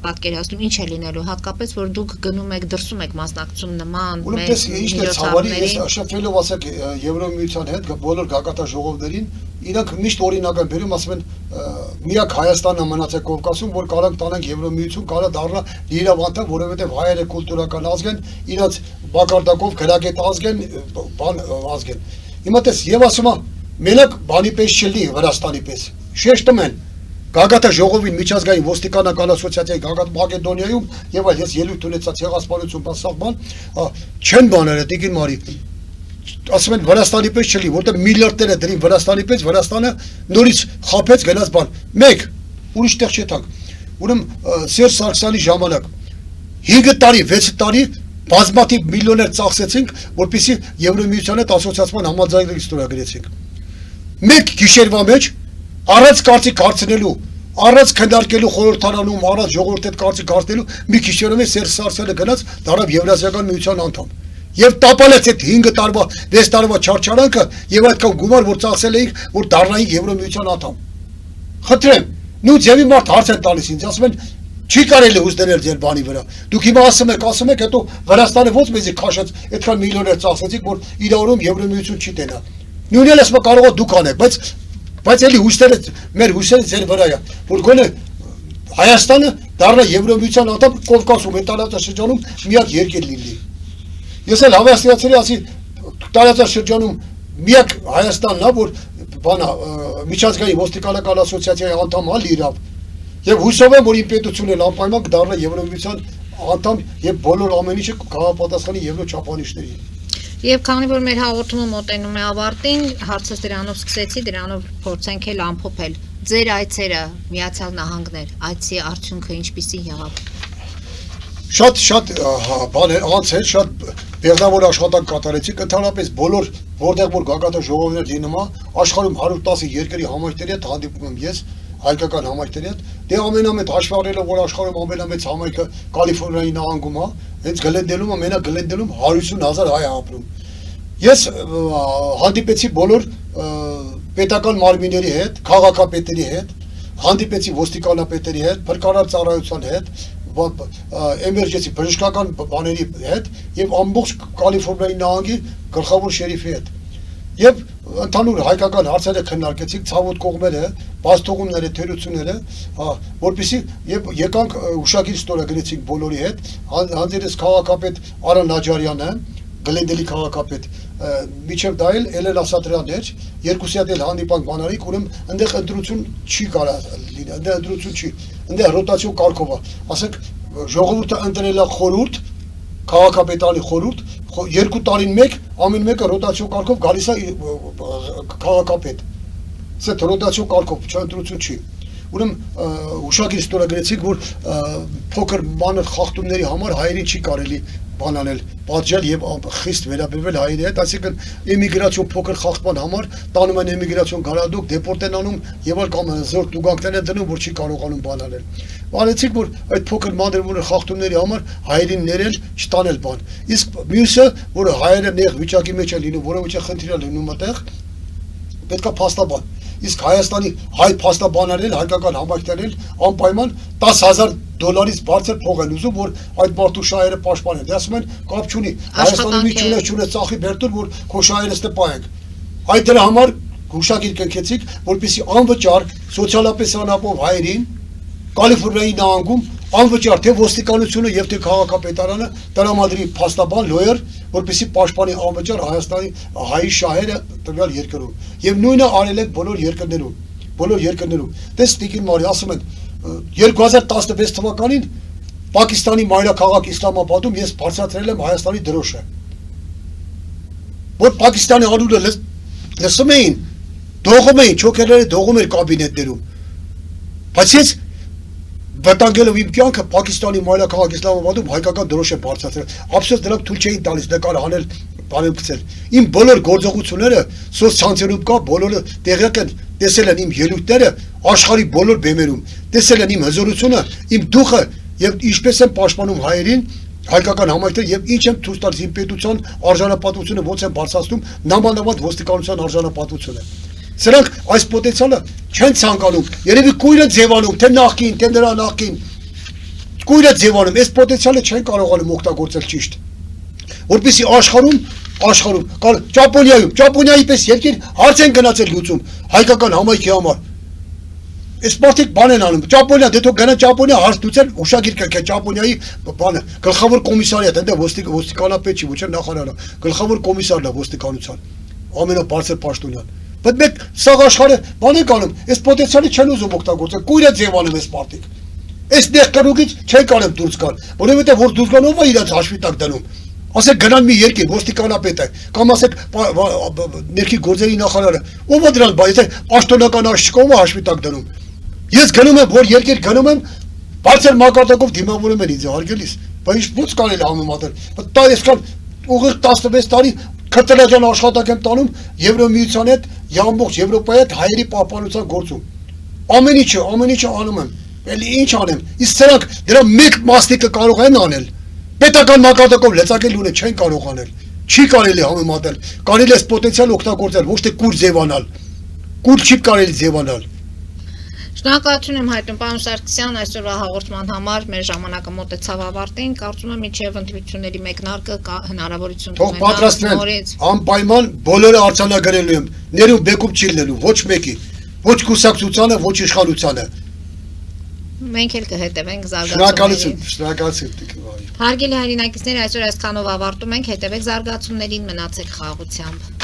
պատկերացնում, ինչ է լինելու, հատկապես որ դուք գնում եք, դրսում եք մասնակցում նման միջոցառումների։ Ես շփվելով ասեք Եվրոմիության հետ, բոլոր գագաթնաժողովներին, իրանք միշտ օրինակ են բերում, ասում են միակ Հայաստանն է մնացել Կովկասում, որ կարող տանենք Եվրոմիություն, կարա դառնա լիիրավ անդամ, որովհետև հայերը կուլտուրական ազգ են, իրանց բակարդակով գրագետ ազգ են, բան ազգ են։ Հիմա տես եւ ասում եմ, մենակ բանի պես չլինի Վրաստանի պես։ Շեշտում են Գագաթնաժողովին միջազգային ոստիկանական ասոցիացիայի Գագաթ Մակեդոնիայում եւ այլ ես ելույթ ունեցա ցեղասպանություն բացախման, չեն բաները Տիկին Մարի։ Ասում են Վրաստանի պես չլինի, որտեղ միլիարդներ է դրին Վրաստանի պես, Վրաստանը նորից խափեց գնաց բան։ Մեկ ուրիշ տեղ չետանք։ Ուրեմն Սերժ Սարգսյանի ժամանակ 5 տարի, 6 տարի բազմաթիվ միլիոներ ծախսեցինք, որպեսզի Եվրոմիության հետ ասոցիացման համաձայնագրի ստորագրեցինք։ Մեկ գիշերվա մեջ առանց կարծիք հարցնելու, առանց քննարկելու խորհրդարանում, առանց ժողովրդի հետ կարծիք հարցնելու մի քիչ մեջ Սերժ Սարգսյանը գնաց դարավ Եվրասիական միության անդամ։ Եվ տապալեց այդ 5 տարվա, 6 տարվա չարչարանքը եւ այդքան գումար, որ ծախսել էինք, որ դառնային Եվրոմիության անդամ։ Խնդրեմ, նույն ձևի մարդ հարց են տալիս ինձ, ասում են չի կարելի հույս դնել ձեր բանի վրա։ Դուք հիմա ասում եք, հետո Վրաստանը ոնց մեզի քաշեց, այդքան միլիոններ ծախսեցիք, որ իրավորում Եվրոմիություն չի տենա։ Նույնն էլ ասում կարող է դուք անեք, բայց էլի հույսերը մեր հույսերը ձեր վրա է, որ գոնե Հայաստանը դառնա Եվրոմիության անդամ Կովկասում, այդ տարածաշրջանում միակ երկիր լինի։ Ես էլ հավաստիացրի, ասի տարածաշրջանում միակ Հայաստանն է, որ բանա միջազգային ոստիկանական ասոցիացիայի անդամ է լիիրավ։ Եվ հույսով եմ, որ իմ պետությունն էլ անպայման կդառնա Եվրոմիության անդամ եւ բոլոր ամեն ինչը կհամապատասխանի եվրոչափանիշներին։ Եվ քանի որ մեր հաղորդումը մոտենում է ավարտին, հարցս դրանով սկսեցի, դրանով փորձենք էլ ամփոփել։ Ձեր այցերը Միացյալ Նահանգներ, այցի արդյունքը ինչպիսի եղավ։ Շատ բաներ անցել, շատ բեղնավոր աշխատանք կատարեցիք, ընդհանրապես բոլոր որտեղ որ գագաթնաժողովներ լինում է, աշխարհում 110 երկրի համայնքների հետ հանդիպում եմ ես, հայկական համայնքների հետ։ Դե ամենամեծ հաշվի առնելով, որ աշխարհում ամենամեծ համայնքը Կալիֆոռնիայի նահանգում է, հենց Գլենդելում է, մենակ Գլենդելում 150,000 հայ է ապրում։ Ես հանդիպեցի բոլոր պետական մարմինների հետ, քաղաքապետերի հետ, հանդիպեցի ոստիկանապետերի հետ, փրկարար ծառայության հետ, էմերջենսի բժշկական բաների հետ եւ ամբողջ Կալիֆոռնիայի նահանգի գլխավոր շերիֆի հետ։ Եվ ընդհանուր հայկական հարցերը քննարկեցինք, ցավոտ կողմերը, բացթողումները, թերությունները, որպեսզի եւ եկանք հուշագիր ստորագրեցինք բոլորի հետ, հանձերս քաղաքապետ Արա Նաջարյանը, Գլենդելի քաղաքապետ միջև դա էլ ասատրան էր, երկուսի հետ էլ հանդիպանք բանալիք, ուրեմն այնտեղ ընտրություն չի կարա լինի, այնտեղ ընտրություն չի, այնտեղ ռոտացիոն կարգով է, ասենք ժողովուրդը ընտրել է խորհուրդ, քաղաքապետարանի խորհուրդ, 2 տարին մեկ, ամեն մեկը ռոտացիոն կարգով գալիս է քաղաքապետ, սա ռոտացիոն կարգով, չընտրություն չի։ Ուրեմն հուշագիր ստորագրեցիք, որ փոքր մանր խախտումների համար հայերին չի կարելի բանանել, պատժել եւ խիստ վերաբերվել հայերի հետ, այսինքն էմիգրացիոն փոքր խախտման համար տանում են էմիգրացիոն գարադուկ, դեպորտ են անում եւ այլ կամ զոր տուգանքներ են դնում, որ չի կարողանում բանանել։ Բանեցիք, որ այդ փոքր մանր խախտումների համար հայերին ներել, չտանել բան։ Իսկ մյուսը, որ հայերը նեղ վիճակի մեջ են լինում, որը ոչ խնդիրը լինում այդտեղ, պետքա փաստաբան։ Իսկ Հայաստանի հայ փաստաբանարել, հայկական համայնքներել անպայման $10,000 բարձր փող են ուզում, որ այդ մարդու շահերը պաշտպանեն։ Դե ասում են, կապ չունի, Հայաստանի մի չունես ծախի բերտուր, որ քո շահերը ստպայենք։ Այդ դրա համար հուշագիր կնքեցիք, որպեսզի անվճար սոցիալապես անապով հայերին Կալիֆոռնիայի նահանգում անվճար թե ոստիկանությունը եւ թե քաղաքապետարանը տրամադրի փաստաբան լոյեր, որպեսզի պաշտպանի անվճար Հայաստանի հայի շահերը տվյալ երկրում։ Եվ նույնը արել են բոլոր երկրներում։ Տես Տիկին Մարի ասում են 2016 թվականին Պակիստանի մայրաքաղաք Իսլամաբադում ես բարձրացրել եմ Հայաստանի դրոշը։ Որ Պակիստանի անունը լսում էին, դողում էին, չոքերները դողում էր կաբինետներում։ Բայց ես վտանգելով իմ կյանքը Պակիստանի մայրաքաղաք Իսլամաբադում հայկական դրոշ եմ բարձրացրել։ Ափսոս դրանք թույլ չէին տալիս նկարը հանել, բանել գցել։ Իմ բոլոր գործողությունները սոցցանցերում կա, բոլորը տեղյակ են, տեսել են իմ ելույթները աշխարհի բոլոր բեմերում, տեսել են իմ հզորությունը, իմ դուխը եւ ինչպես եմ պաշտպանում հայերին, հայկական համայնքները եւ ինչ եմ ցույց տալիս իմ պետության արժանապատվությունը ոնց եմ բարձրացնում, նամանավանդ ոստիկանության արժանապատվությունը։ Սրանք այս պոտենցիալը չեն ցանկանում։ Երևի կույրը ձևանում, թե նախքին, թե նրա նախքին։ Կույրը ձևանում, այս պոտենցիալը չեն կարողանում օգտագործել ճիշտ։ Որպեսզի աշխարհում, Ճապոնիայի պես երկիր հարց են գնացել լուծում հայկական համայնքի համար։ Այս մարդիկ բան են անում։ Ճապոնիա, դե թող գնա Ճապոնիա հարց լուծել, ուշագիր կա Ճապոնիայի բանը, գլխավոր կոմիսարիատ, այնտեղ ոստիկանապետ չի, ոչ նախարարը, գլխավոր կոմիսարն է ոստիկանության, ամենաբարձր պաշտոնյան։ Բայց մեկ սաղ աշխարհը բան եք անում, այս պոտենցիալը չեն ուզում օգտագործել, կույրը ձևանում այս մարդիկ։ Այս նեղ կրուկից չեն կարող դուրս գալ, որովհետև որ դուրս գան ով է իրաց հաշվի տակ դնում։ Ասեք գնան մի երկիր ոստիկանապետը, կամ ասեք ներքին գործերի նախարարը, ով է դրան բայ, պաշտոնական աշճ ով է հաշվի տակ դնում։ Ես գնում եմ, որ երկիր գնում եմ, բարձր մակարդակով դիմավորում են ինձ հարգելիս, բայց ո՞նց կարելի համեմատել։ Դա այսքան ուղիղ 16 տարի քրտնաջան աշխատանք եմ տանում Եվրոմիության հետ, ամբողջ Եվրոպայի հետ հայերի պահպանության գործում։ Ամեն ինչը անում եմ։ Էլի ինչ անեմ։ Իսկ սրանք դրա մեկ մասնիկը կարող են անել։ Պետական մակարդակով լծակել ունեն չեն կարող անել։ Չի կարելի համեմատել։ Կարելի է պոտենցիալ օգտագործել, ոչ թե կուր ձևանալ։ Կուր չի կարելի ձևանալ։ Շնորհակալություն եմ հայտնում պարոն Սարգսյան, այսօրվա հաղորդման համար մեր ժամանակը մոտեցավ ավարտին, կարծում եմ մինչև ընտրությունների մեկնարկը կա հնարավորություն Թող պատրաստվեն, անպայման բոլորը արձանագրելու եմ, ներում բեկում չի լինելու, ոչ մեկի, ոչ կուսակցությանը, ոչ իշխանությանը։ Մենք էլ կհետևենք զարգացումներին։ Շնորհակալություն։ Հարգելի հայրենակիցներ, այսօր այսքանով ավարտում ենք, հետևեք զարգացումներին, մնացեք խաղաղությամբ։